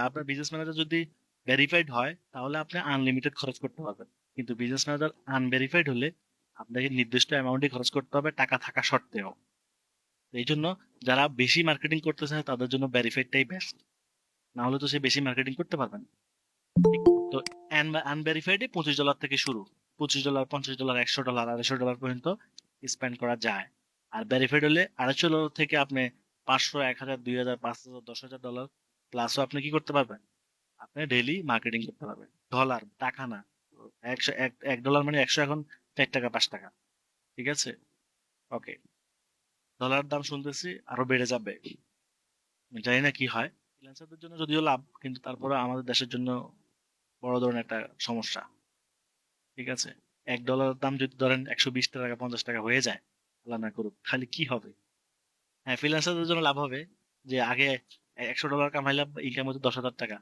আপনার বিজনেস ম্যানেজার যদি ভেরিফাইড হয়, তাহলে আপনি আনলিমিটেড খরচ করতে পারবেন। কিন্তু বিজনেস ম্যানেজার আনভেরিফাইড হলে আপনাকে নির্দিষ্ট অ্যামাউন্টই খরচ করতে হবে, টাকা থাকা সত্ত্বেও। তো এই জন্য যারা বেশি মার্কেটিং করতে চায় তাদের জন্য ভেরিফাইডটাই বেস্ট। না হলে তো সে বেশি মার্কেটিং করতে পারবে না। ঠিক। তো আনভেরিফাইডে $25 থেকে শুরু। $25, $50, $100, $250 পর্যন্ত স্পেন্ড করা যায়। আর ভেরিফাইড হলে $250 থেকে আপনি 500, 1000, 2000, 5000, $10,000 প্লাসও আপনি কি করতে পারবেন? আপনি ডেইলি মার্কেটিং করতে পারবেন। ডলার, টাকা না। 1 ডলার মানে 100 এখন 4 টাকা 5 টাকা। ঠিক আছে? ওকে। ডলার দাম শুনতেছি আরো বেড়ে যাবে। আমি জানি না কি হয়। ফ্রিল্যান্সারদের জন্য যদিও লাভ, কিন্তু তারপরে আমাদের দেশের জন্য বড় ধরনের একটা সমস্যা। ঠিক আছে? 1 ডলারের দাম যদি ধরেন 120 টাকা 50 টাকা হয়ে যায়, আল্লাহ না করুক, তাহলে কি হবে? হ্যাঁ, ফ্রিল্যান্সারদের জন্য লাভ হবে যে আগে 100 ডলার কামাইলাম, ইনকাম হতো 10,000 টাকা।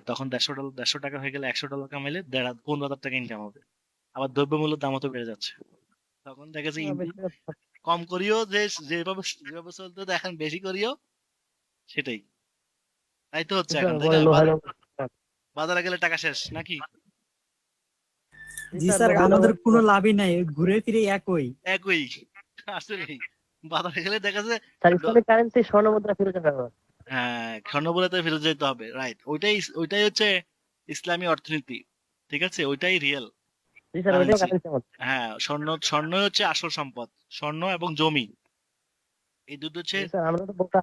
তখন 150 টাকা হয়ে গেলে 100 ডলার কামাইলে 15,000 টাকা ইনকাম হবে। আবার দ্রব্যমূল্যের দামও তো বেড়ে যাচ্ছে। তখন দেখা যাচ্ছে ইনকাম কম করিও, যে যেভাবে যেভাবে চলতে দেখেন বেশি করিও, সেটাই। তাই তো হচ্ছে এখন, তাই না? বলে লোহার বাজারে গেলে টাকা শেষ নাকি? জি স্যার, আমাদের কোনো লাভই নাই, ওই ঘুরে ফিরে একই। একই। আসলেই বাজারে গেলে দেখা যায় ইসলামিক কারেন্সি স্বর্ণ মুদ্রা ফিরে যাবে আবার। হ্যাঁ, স্বর্ণবলাতে ফেরত যেতে হবে, রাইট। ওইটাই হচ্ছে ইসলামী অর্থনীতি। ঠিক আছে, ওইটাই রিয়েল জি স্যার, ওইটাও কারেন্সি। কারেন্সি আমাদের। হ্যাঁ, স্বর্ণ হচ্ছে আসল সম্পদ। স্বর্ণ এবং জমি, এই দুটো হচ্ছে জি স্যার, আমরা তো বোকা।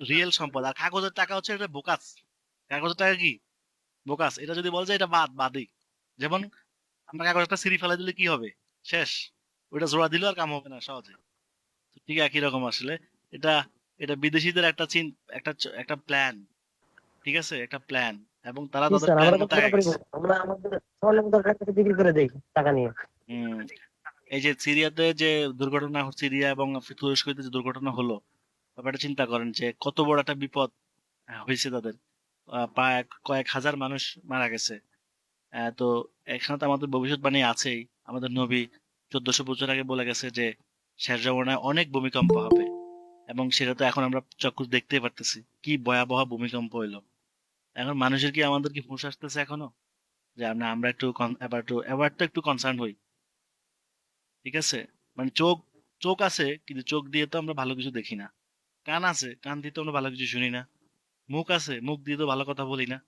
রিয়েল সম্পদ। আর কাগজের টাকা হচ্ছে এটা বোকাস। কাগজের টাকা কি? বোকাস। এটা যদি বলা যায় এটা বাদই। যেমন আমরা কাগজ একটা ছিঁড়ি ফেলাই দিলে কি হবে? শেষ। ওইটা জোড়া দিলেও আর কাম হবে না সহজে। তো ঠিক একই রকম আসলে। এটা এটা বিদেশিদের একটা প্ল্যান। ঠিক আছে, একটা প্ল্যান। এবং তারা জি তাদের স্যার, প্ল্যান আমরা তো মতো পুরোপুরি আগাইছে। বোকা। আমরা আমাদের স্বর্ণ মুদ্রার কাছে বিক্রি করে দেই টাকা নিয়ে। হম। এই যে সিরিয়াতে যে দুর্ঘটনা, সিরিয়া এবং তুরস্কতে যে দুর্ঘটনা হলো, ব্যাপারটা চিন্তা করেন যে কত বড় একটা বিপদ হয়েছে তাদের। প্রায় কয়েক হাজার মানুষ মারা গেছে। তো এখানে তো আমাদের ভবিষ্যৎবাণী আছেই। আমাদের নবী 1400 বছর আগে বলে গেছে যে শেষ জমানায় অনেক ভূমিকম্প হবে, এবং সেটা তো এখন আমরা চক্ষু দেখতেই পারতেছি। কি ভয়াবহ ভূমিকম্প হইলো! এখন মানুষের কি, আমাদের কি হুঁশ আসতেছে এখনো যে আমরা একটু এবার তো একটু কনসার্ন হই? ঠিক আছে? মানে চোখ চোখ আছে, কিন্তু চোখ দিয়ে তো আমরা ভালো কিছু দেখি না। কান আছে, কান দিয়ে তো আমরা ভালো কিছু শুনি না। মুখ আছে, মুখ দিয়ে তো ভালো কথা বলি না।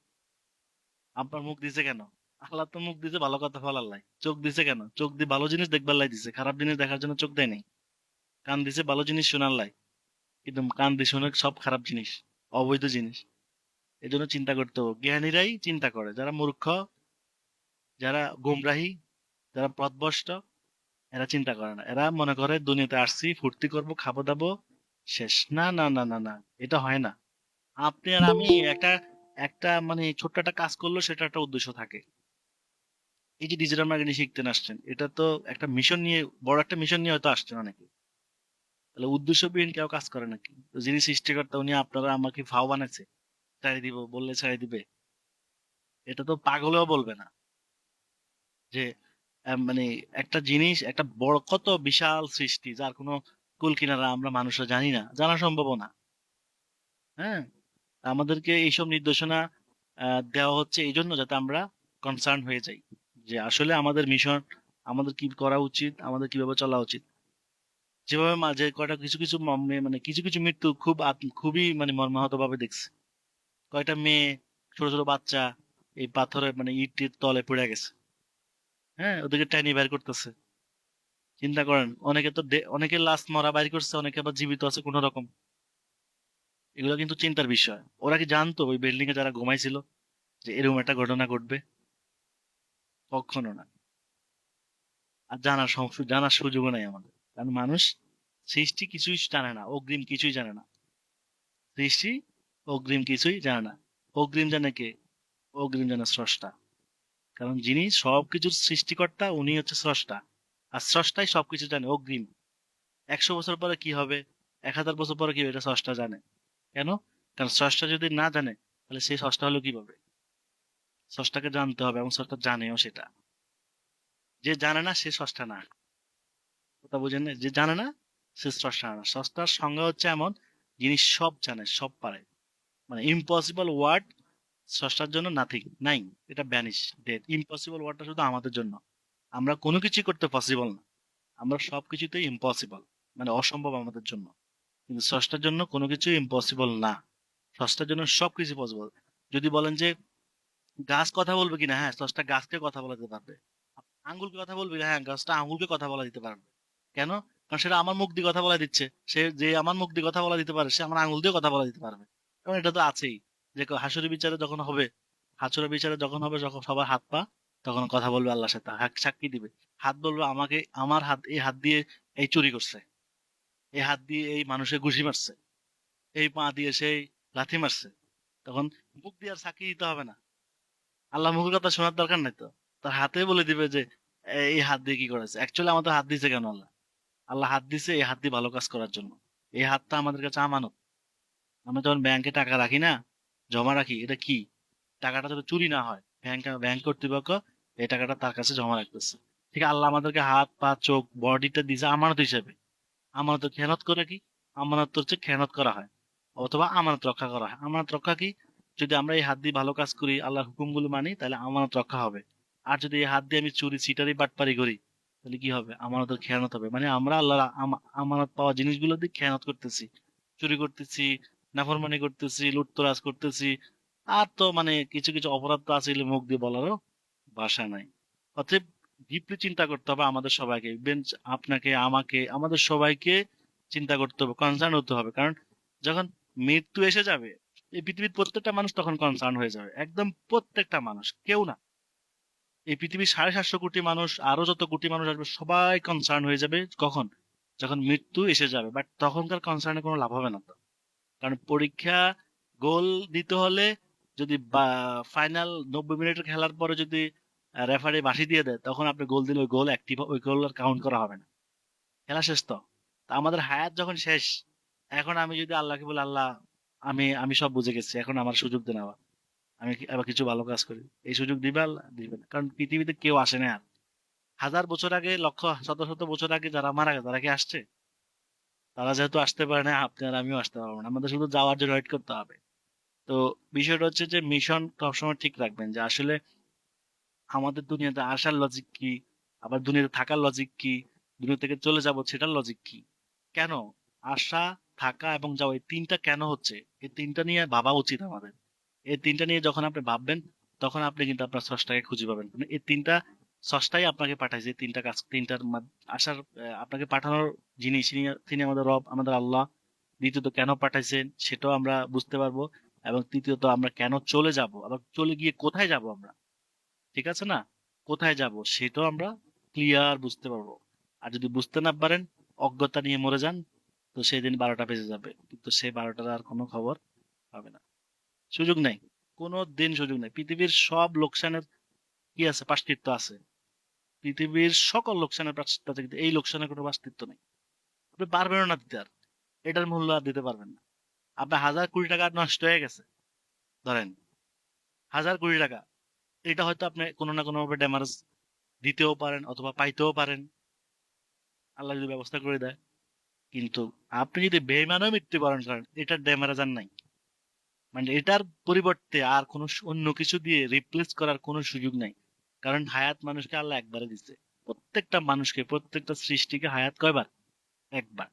আপনার মুখ দিছে কেন? আল্লাহ তো মুখ দিছে ভালো কথা বলার লাই। চোখ দিছে কেন? চোখ দিয়ে ভালো জিনিস দেখবার লাই দিছে, খারাপ জিনিস দেখার জন্য চোখ দেয় নাই। কান দিছে ভালো জিনিস শোনার লাই, কিন্তু কান দিয়ে শুনে সব খারাপ জিনিস, অবৈধ জিনিস। এই জন্য চিন্তা করতে হবে। জ্ঞানীরাই চিন্তা করে, যারা মূর্খ, যারা গোমরাহী, যারা পথভ্রষ্ট, এরা চিন্তা করে না। এরা মনে করে দুনিয়াতে আসছি, ফুর্তি করব, খাবো দাবো, শেষ। না না না না না, এটা হয় না। আপনি আর আমি একটা একটা মানে ছোট্ট একটা কাজ করলো, সেটা একটা উদ্দেশ্য থাকে। এই যে ডিজিটাল মার্কেটিং শিখতে আসছেন, এটা তো একটা মিশন নিয়ে, বড় একটা মিশন নিয়ে হয়তো আসছেন অনেকে। তাহলে উদ্দেশ্যবিহীন কেউ কাজ করে নাকি? তো যিনি সৃষ্টিকর্তা, উনি আপনারা আমাকে ফাও বানাচ্ছে, ছাড়ি দিব বললে ছাড়ি দিবে? এটা তো পাগলেও বলবে না যে মানে একটা জিনিস, একটা বড় কত বিশাল সৃষ্টি, যার কোনো কুল কিনারা আমরা মানুষরা জানি না, জানা সম্ভব না। হ্যাঁ, আমাদেরকে এইসব নির্দেশনা দেওয়া হচ্ছে এই জন্য যাতে আমরা কনসার্ন হয়ে যাই যে আসলে আমাদের মিশন, আমাদের কি করা উচিত, আমাদের কিভাবে চলা উচিত। যেভাবে মাঝে কয়টা কিছু কিছু মানে কিছু কিছু মৃত্যু খুবই মানে মর্মাহত ভাবে দেখছে। কয়টা মেয়ে, ছোট ছোট বাচ্চা এই পাথরে মানে ইটের তলে পড়ে গেছে। হ্যাঁ, ওদেরকে টাইনি বের করতেছে। চিন্তা করেন, অনেকে তো অনেকে লাশ মরা বাইর করছে, অনেকে আবার জীবিত আছে কোন রকম। এগুলো কিন্তু চিন্তার বিষয়। ওরা কি জানতো ওই বিল্ডিং এ যারা ঘুমাইছিল যে এরকম একটা ঘটনা ঘটবে? কখনো না। আর জানার সুযোগও নাই আমাদের, কারণ মানুষ সৃষ্টি কিছুই জানে না, অগ্রিম কিছুই জানে না। সৃষ্টি অগ্রিম কিছুই জানে না। অগ্রিম জানে কে? অগ্রিম জানে স্রষ্টা। কারণ যিনি সবকিছুর সৃষ্টিকর্তা, উনি হচ্ছে স্রষ্টা। আর স্রষ্টাই সবকিছু জানে অগ্রিম। 100 বছর পরে কি হবে, 1000 বছর পরে কি হবে, এটা স্রষ্টা জানে। কেন? কারণ স্রষ্টা যদি না জানে, তাহলে সেই স্রষ্টা হলো কিভাবে? স্রষ্টাকে জানতে হবে, এবং স্রষ্টা জানেও সেটা। যে জানে না সে স্রষ্টা না। কথা বুঝেন না? যে জানে না সে স্রষ্টা না। স্রষ্টার সংজ্ঞা হচ্ছে এমন, যিনি সব জানে, সব পারে। মানে ইম্পসিবল ওয়ার্ড স্রষ্টার জন্য নাথিং, নাই। এটা ভ্যানিশ, ডেড। ইম্পসিবল ওয়ার্ডটা শুধু আমাদের জন্য। আমরা কোনো কিছুই করতে পসিবল না। আমরা সবকিছুতেই ইম্পসিবল, মানে অসম্ভব আমাদের জন্য। কিন্তু স্রষ্টার জন্য কোনো কিছু ইম্পসিবল না। স্রষ্টার জন্য সবকিছু পসিবল। যদি বলেন যে গাছ কথা বলবে কিনা, হ্যাঁ, স্রষ্টা গাছকে কথা বলাতে পারবে। আঙ্গুলকে কথা বলবে কিনা, হ্যাঁ, গাছটা আঙ্গুলকে কথা বলা দিতে পারবে। কেন? কারণ সেটা আমার মুখ দিয়ে কথা বলা দিচ্ছে। সে যে আমার মুখ দিয়ে কথা বলা দিতে পারে, সে আমার আঙ্গুল দিয়ে কথা বলা দিতে পারবে। এবং এটা তো আছেই, যে হাসুরি বিচারে যখন হবে, হাসরের বিচারে যখন হবে, যখন সবার হাত পা, তখন কথা বলবে আল্লাহর সাথে, সাক্ষী দিবে। হাত বলবে আমাকে, আমার হাত, এই হাত দিয়ে এই চুরি করছে, এই হাত দিয়ে এই মানুষের ঘুষি মারছে, এই পা দিয়ে সেই লাথি মারছে। তখন মুখ দিয়ে আর সাক্ষী দিতে হবে না, আল্লাহ মুখের কথা শোনার দরকার নাই তো, তার হাতে বলে দিবে যে এই হাত দিয়ে কি করেছে। অ্যাকচুয়ালি আমাদের হাত দিয়েছে কেন আল্লাহ? আল্লাহ হাত দিছে এই হাত দিয়ে ভালো কাজ করার জন্য। এই হাতটা আমাদের কাছে আমানত। আমরা যখন ব্যাংকে টাকা রাখি না, জমা রাখি, এটা কি? টাকাটা যাতে চুরি না হয়, ব্যাংক কর্তৃপক্ষ এই টাকাটা তার কাছে জমা রাখতেছে। ঠিক আল্লাহ আমাদেরকে হাত পা চোখ বডিটা দিছে আমানত হিসেবে। আমানত খেয়ানত করে কি? আমানত হচ্ছে খেয়ানত করা হয়, অথবা আমানত রক্ষা করা হয়। আমানত রক্ষা কি? যদি আমরা এই হাত দিয়ে ভালো কাজ করি, আল্লাহর হুকুমগুলো মানি, তাহলে আমানত রক্ষা হবে। আর যদি এই হাত দিয়ে আমি চুরি চিটারি বাটপারি করি, তাহলে কি হবে? আমানতের খেয়ানত হবে। মানে আমরা আল্লাহর আমানত পাওয়া জিনিসগুলো দিয়ে খেয়ানত করতেছি, চুরি করতেছি, নাফরমানি করতেছি, লুটতরাজ করতেছি। আর তো মানে কিছু কিছু অপরাধ তো আছে, এগুলো মুখ দিয়ে বলারও ভাষা নাই। অতএব ডিপলি চিন্তা করতে হবে আমাদের সবাইকে, বেঞ্চ আপনাকে, আমাকে, আমাদের সবাইকে চিন্তা করতে হবে, কনসার্ন হতে হবে। কারণ যখন মৃত্যু এসে যাবে, এই পৃথিবীর প্রত্যেকটা মানুষ তখন কনসার্ন হয়ে যাবে, একদম প্রত্যেকটা মানুষ, কেউ না। এই পৃথিবীর 750 কোটি মানুষ, আরো যত কোটি মানুষ আসবে, সবাই কনসার্ন হয়ে যাবে। কখন? যখন মৃত্যু এসে যাবে। বাট তখনকার কনসার্নে কোনো লাভ হবে না তো। কারণ পরীক্ষা, গোল দিতে হলে, যদি ফাইনাল 90 মিনিটের খেলার পরে যদি রেফারি বাঁশি দিয়ে দেয়, তখন আপনি গোল দিলে ওই গোল অ্যাক্টিভ, ওই গোল আর কাউন্ট করা হবে না। খেলা শেষ তো। তা আমাদের হায়াত যখন শেষ, এখন আমি যদি আল্লাহকে বলি, আল্লাহ আমি আমি সব বুঝে গেছি, এখন আমার সুযোগ দেন আবার, আমি আবার কিছু ভালো কাজ করি, এই সুযোগ দিবে আল্লাহ? দিবে না। কারণ পৃথিবীতে কেউ আসে না আর। 1000 বছর আগে, লক্ষ শত শত বছর আগে যারা মারা গেছে, তারা কি আসছে? তারা যেহেতু আসতে পারে না, আপনি আর আমিও আসতে পারবো না। আমাদের শুধু যাওয়ার জন্য ওয়েট করতে হবে। তো বিষয়টা হচ্ছে যে মিশন সবসময় ঠিক রাখবেন, যে আসলে আমাদের দুনিয়াতে আসার লজিক কি, আবার দুনিয়াতে থাকার লজিক কি, দুনিয়া থেকে চলে যাব সেটার লজিক কি, কেন আসা, থাকা এবং যাওয়া, এই তিনটা কেন হচ্ছে, এই তিনটা নিয়ে ভাবা উচিত আমাদের। এই তিনটা নিয়ে যখন আপনি ভাববেন, তখন আপনি কিন্তু আপনার স্রষ্টাকে খুঁজে পাবেন। মানে এই তিনটা স্রষ্টাই আপনাকে পাঠাইছে, এই তিনটা কাজ, আসার, আপনাকে পাঠানোর যিনি, তিনি আমাদের রব, আমাদের আল্লাহ। দ্বিতীয়ত কেন পাঠাইছেন সেটাও আমরা বুঝতে পারবো। এবং তৃতীয়ত আমরা কেন চলে যাব, আবার চলে গিয়ে কোথায় যাব আমরা, ঠিক আছে না, কোথায় যাব সেটাও আমরা ক্লিয়ার বুঝতে পারবো। আর যদি বুঝতে না পারেন, অজ্ঞতা নিয়ে মরে যান, তো সেই দিন 12টা বেজে যাবে, কিন্তু সেই 12টার আর কোনো খবর পাবে না। সুযোগ নেই, কোনো দিন সুযোগ নেই। পৃথিবীর সব লোকসানের কি আছে? পার্শ্চিত্য আছে। পৃথিবীর সকল লোকসানের পার্শ্চিত্য আছে, কিন্তু এই লোকসানের কোনো পার্শ্চিত্য নেই। আপনি পারবেনও না দিতে আর, এটার মূল্য আর দিতে পারবেন না। আপনার 1000 কোটি টাকা নষ্ট হয়ে গেছে, ধরেন 1000 কোটি টাকা, এটা হয়তো আপনি কোনো না কোনো ভাবে ড্যামারেজ দিতেও পারেন, অথবা পাইতেও পারেন, আল্লাহ যদি ব্যবস্থা করে দেয়। কিন্তু আপনি যদি বেইমানও মৃত্যুবরণ করেন, এটার ড্যামারেজ আর নাই। মানে এটার পরিবর্তে আর কোনো অন্য কিছু দিয়ে রিপ্লেস করার কোনো সুযোগ নাই। কারণ হায়াত মানুষকে আল্লাহ একবারে দিচ্ছে। প্রত্যেকটা মানুষকে, প্রত্যেকটা সৃষ্টিকে হায়াত কয়বার? একবার।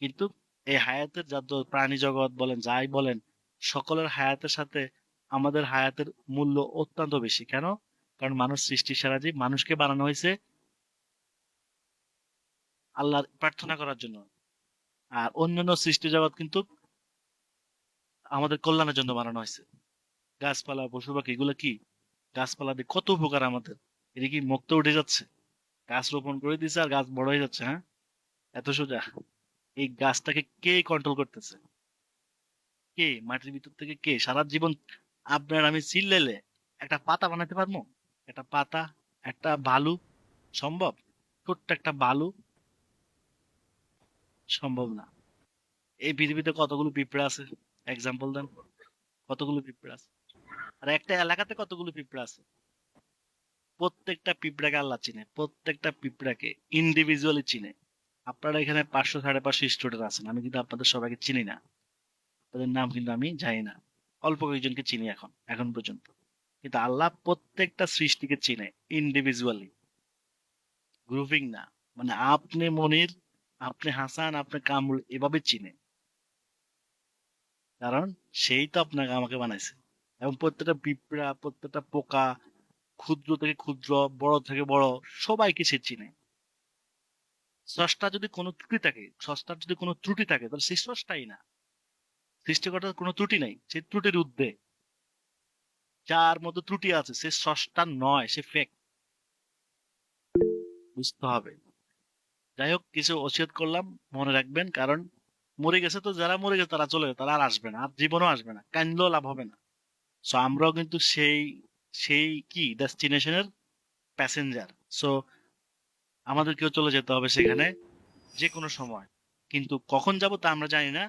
কিন্তু এই হায়াতের যত প্রাণী জগৎ বলেন, যাই বলেন, সকলের হায়াতের সাথে আমাদের হায়াতের মূল্য অত্যন্ত বেশি। কেন? কারণ মানুষ সৃষ্টির সেরা জীব, মানুষকে বানানো হয়েছে আল্লাহর প্রার্থনা করার জন্য। আর অন্যান্য সৃষ্টি জগৎ কিন্তু আমাদের কল্যাণের জন্য বানানো হয়েছে। গাছপালা, পশু পাখি, এগুলো কি? গাছপালা দিয়ে কত উপকার আমাদের। এটা কি মুক্ত উঠে যাচ্ছে? গাছ রোপণ করে দিছে আর গাছ বড় হয়ে যাচ্ছে, হ্যাঁ? এত সোজা? এই গাছটাকে কে কন্ট্রোল করতেছে? কে? মাটির ভিতর থেকে কে? সারা জীবন আপনার আমি চিল্লেলে একটা পাতা বানাতে পারবো? একটা পাতা, একটা বালু, সম্ভব? ছোট্ট একটা বালু, সম্ভব না। এই পৃথিবীতে কতগুলো পিঁপড়া আছে? এক্সাম্পল দেন, কতগুলো পিঁপড়া আছে? আর একটা এলাকাতে কতগুলো পিঁপড়া আছে? প্রত্যেকটা পিঁপড়াকে আল্লাহ চিনে, প্রত্যেকটা পিঁপড়াকে ইন্ডিভিজুয়ালি চিনে। আপনারা এখানে 500 550 স্টুডেন্ট আছেন, আমি কিন্তু আপনাদের সবাইকে চিনি না, তাদের নাম কিন্তু আমি জানি না। অল্প কয়েকজনকে চিনি এখন এখন পর্যন্ত। কিন্তু আল্লাহ প্রত্যেকটা সৃষ্টিকে চিনে ইন্ডিভিজুয়ালি, গ্রুপিং না। মানে আপনি মনির, আপনি হাসান, আপনি কামরুল, এভাবে চিনে। কারণ সেই তো আপনাকে আমাকে বানাইছে। এবং প্রত্যেকটা পিঁপড়া, প্রত্যেকটা পোকা, ক্ষুদ্র থেকে ক্ষুদ্র, বড় থেকে বড়, সবাইকে সে চিনে। স্রষ্টার যদি কোনো ত্রুটি থাকে, তাহলে সে স্রষ্টাই না। সৃষ্টিকর্তার কোনো ত্রুটি নাই, সেই ত্রুটির ঊর্ধ্বে। যার মধ্যে ত্রুটি আছে সে স্রষ্টা নয়, সে ফেক। বুঝতে হবে। যাই হোক, কিছু ওসিয়ত করলাম, মনে রাখবেন, কারণ মরে গেছে তো, যারা মরে গেছে তারা চলে গেছে, তারা আর আসবে না, আর জীবনও আসবে না, কান্দলেও লাভ হবে না। সো আমরাও কিন্তু সেই সেই কি ডেস্টিনেশনের প্যাসেঞ্জার। সো আমাদেরকেও চলে যেতে হবে সেখানে যে কোনো সময়। কিন্তু কখন যাব তা আমরা জানি না,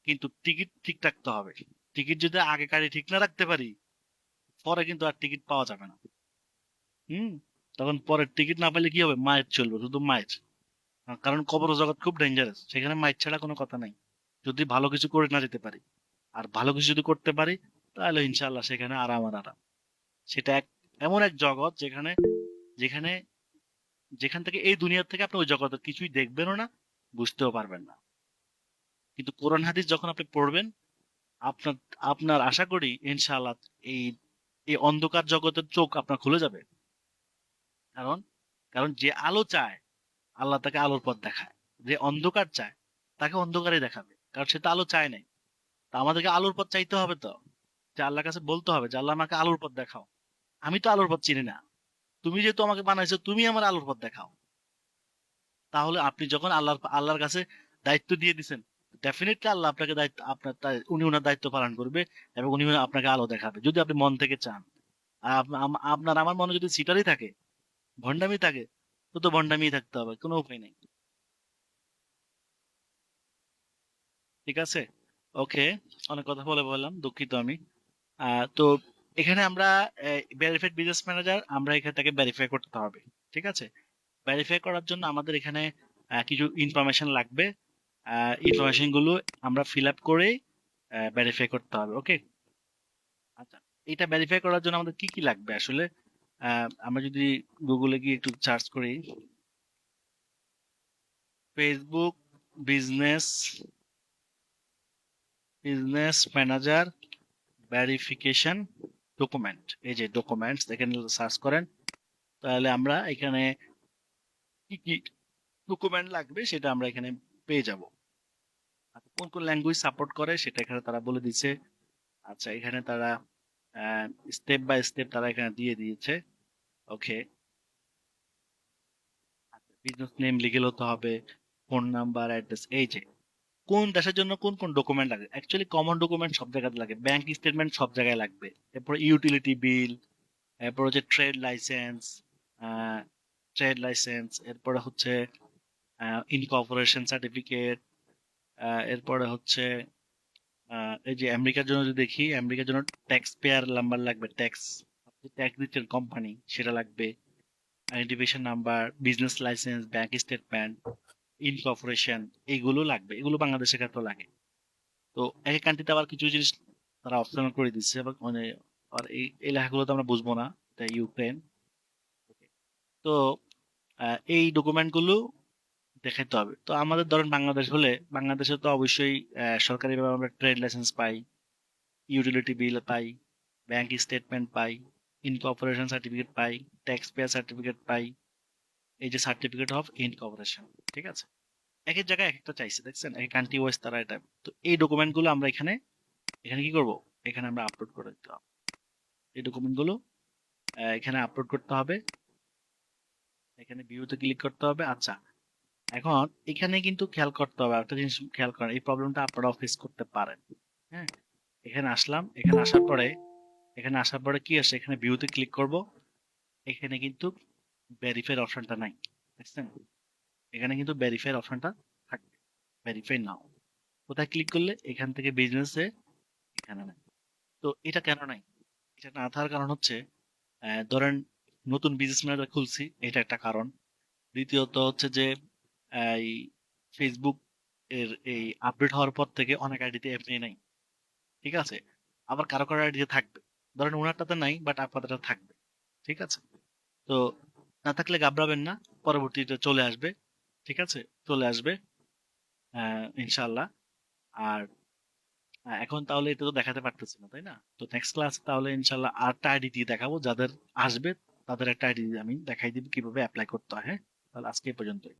কিন্তু টিকিট ঠিক রাখতে হবে। টিকিট যদি আগে কারে ঠিক না রাখতে পারি, পরে কিন্তু আর টিকিট পাওয়া যাবে না। হুম। তখন পরের টিকিট না পেলে কি হবে, মায়ের চলবে, শুধু মায়ের। কারণ কবর জগৎ খুব ডেঞ্জারাস, সেখানে মায়ের ছাড়া কোনো কথা নাই। যদি ভালো কিছু করে না যেতে পারি, আর ভালো কিছু যদি করতে পারি, তাহলে ইনশাআল্লাহ সেখানে আরাম আর আরাম। সেটা এমন এক জগৎ যেখানে যেখানে যেখান থেকে এই দুনিয়া থেকে আপনি ওই জগতের কিছুই দেখবেনও না, বুঝতেও পারবেন না। কিন্তু কোরআন হাদিস যখন আপনি পড়বেন, আপনার আপনার আশা করি ইনশাআল্লাহ এই এই অন্ধকার জগতের চোখ আপনার খুলে যাবে। কারণ কারণ যে আলো চায়, আল্লাহ তাকে আলোর পথ দেখায়। যে অন্ধকার চায়, তাকে অন্ধকারে দেখাবে, কারণ সে তো আলো চায় নাই। তা আমাদেরকে আলোর পথ চাইতে হবে তো, যে আল্লাহর কাছে বলতে হবে যে আল্লাহ আমাকে আলোর পথ দেখাও। আমি তো আলোর পথ চিনি না, তুমি যেহেতু আমাকে বানাইছো, তুমি আমার আলোর পথ দেখাও। তাহলে আপনি যখন আল্লাহর কাছে দায়িত্ব দিয়ে দিছেন, ডেফিনেটলি আল্লাহ আপনাকে দায়িত্ব, উনি ওনার দায়িত্ব পালন করবে, এবং উনি আপনাকে আলো দেখাবে, যদি আপনি মন থেকে চান। আর আপনার আমার মনে যদি সিটারই থাকে, ভন্ডামি থাকে, তো ভন্ডামি থাকতে হবে, কোনো উপায় নেই। ঠিক আছে। ওকে। অনেক কথা বলে বললাম, দুঃখিত আমি। তো এখানে আমরা ভেরিফাইড বিজনেস ম্যানেজার, আমরা এখানে তাকে ভেরিফাই করতে হবে। ঠিক আছে। ভেরিফাই করার জন্য আমাদের এখানে কিছু ইনফরমেশন লাগবে। ইনফরমেশন গুলো আমরা ফিল আপ করে ভেরিফাই করতে হবে। ওকে। আচ্ছা, এটা ভেরিফাই করার জন্য আমাদের কি কি লাগবে আসলে? আমরা যদি গুগলে গিয়ে একটু সার্চ করি, Facebook business business manager verification document, এই যে ডকুমেন্টস এখানে সার্চ করেন, তাহলে আমরা এখানে কি কি ডকুমেন্ট লাগবে সেটা আমরা এখানে পেয়ে যাব। আচ্ছা, কোন কোন ল্যাঙ্গুয়েজ সাপোর্ট করে সেটা এখানে তারা বলে দিচ্ছে। আচ্ছা, এখানে তারা স্টেপ বাই স্টেপ তারা এখানে দিয়ে দিয়েছে। ওকে। বিজনেস নেম লিগেল হতে হবে, ফোন নাম্বার, অ্যাড্রেস, এই যে কোন দেশের জন্য কোন কোন ডকুমেন্ট লাগে। অ্যাকচুয়ালি কমন ডকুমেন্ট সব জায়গায় লাগে, ব্যাংক স্টেটমেন্ট সব জায়গায় লাগবে, এরপর ইউটিলিটি বিল, এরপর হচ্ছে ট্রেড লাইসেন্স, এরপরে হচ্ছে ইনকর্পোরেশন সার্টিফিকেট, এরপরে হচ্ছে এই যে আমেরিকার জন্য যদি দেখি, আমেরিকার জন্য ট্যাক্স পেয়ার নাম্বার লাগবে, ট্যাক্স দিচ্ছেন কোম্পানি সেটা লাগবে, identification number, business licence, bank statement, incorporation, এইগুলো লাগবে। এগুলো বাংলাদেশের ক্ষেত্রে লাগে। তো এক এক কান্ট্রিতে আবার কিছু জিনিস তারা অপশনাল করে দিচ্ছে, আবার মানে আর এই লেখাগুলো তো আমরা বুঝবো না, এটা ইউক্রেন। তো এই ডকুমেন্ট গুলো দেখাইতে হবে। তো আমাদের ধরেন বাংলাদেশ হলে, বাংলাদেশে তো অবশ্যই সরকারিভাবে আমরা ট্রেড লাইসেন্স পাই, ইউটিলিটি বিল পাই, ব্যাংক স্টেটমেন্ট পাই, ইনকর্পোরেশন সার্টিফিকেট পাই, ট্যাক্স পেয়ার সার্টিফিকেট পাই, এই যে সার্টিফিকেট অফ ইনকর্পোরেশন। ঠিক আছে। এক এক জায়গায় এক একটা চাইছে, দেখছেন, এক কান্ট্রি ওয়াইজ তারা এটা। তো এই ডকুমেন্ট গুলো আমরা এখানে এখানে কি করব, এখানে আমরা আপলোড করে দিতে হবে। এই ডকুমেন্ট গুলো এখানে আপলোড করতে হবে, এখানে ভিউতে ক্লিক করতে হবে। আচ্ছা, এখন এখানে কিন্তু খেয়াল করতে হবে একটা জিনিস, খেয়াল করেন, এই প্রবলেমটা আপনারাও ফেস করতে পারেন। হ্যাঁ। এখানে আসলাম, এখানে আসার পরে কি আসে, এখানে ভিউতে ক্লিক করব, এখানে কিন্তু ভেরিফাইড অপশনটা নাই, দেখছেন, এখানে কিন্তু ভেরিফাইড অপশনটা থাকবে, ভেরিফাই নাও। কোথায় ক্লিক করলে, এখান থেকে বিজনেসে, এখানে নাই। তো এটা কেন নাই? এটা না থাকার কারণ হচ্ছে, ধরেন নতুন বিজনেস ম্যানেজার খুলছি, এটা একটা কারণ। দ্বিতীয়ত হচ্ছে যে এই ফেসবুক এর এই আপডেট হওয়ার পর থেকে অনেক আইডিতে এমনি নাই। ঠিক আছে। আবার কারো কারো আইডিতে থাকবে, ধরেন ওনারটাতে নাই, বাট আপনারটা থাকবে। ঠিক আছে। তো না থাকলে ঘাবড়াবেন না, পরবর্তীতে চলে আসবে। ঠিক আছে, চলে আসবে ইনশাল্লাহ। আর এখন তাহলে এটা তো দেখাতে পারতেছি না, তাই না? তো নেক্সট ক্লাস তাহলে ইনশাল্লাহ আরেকটা আইডি দিয়ে দেখাবো, যাদের আসবে তাদের একটা আইডি আমি দেখাই দিব কিভাবে অ্যাপ্লাই করতে হয়। হ্যাঁ। তাহলে আজকে এই পর্যন্তই।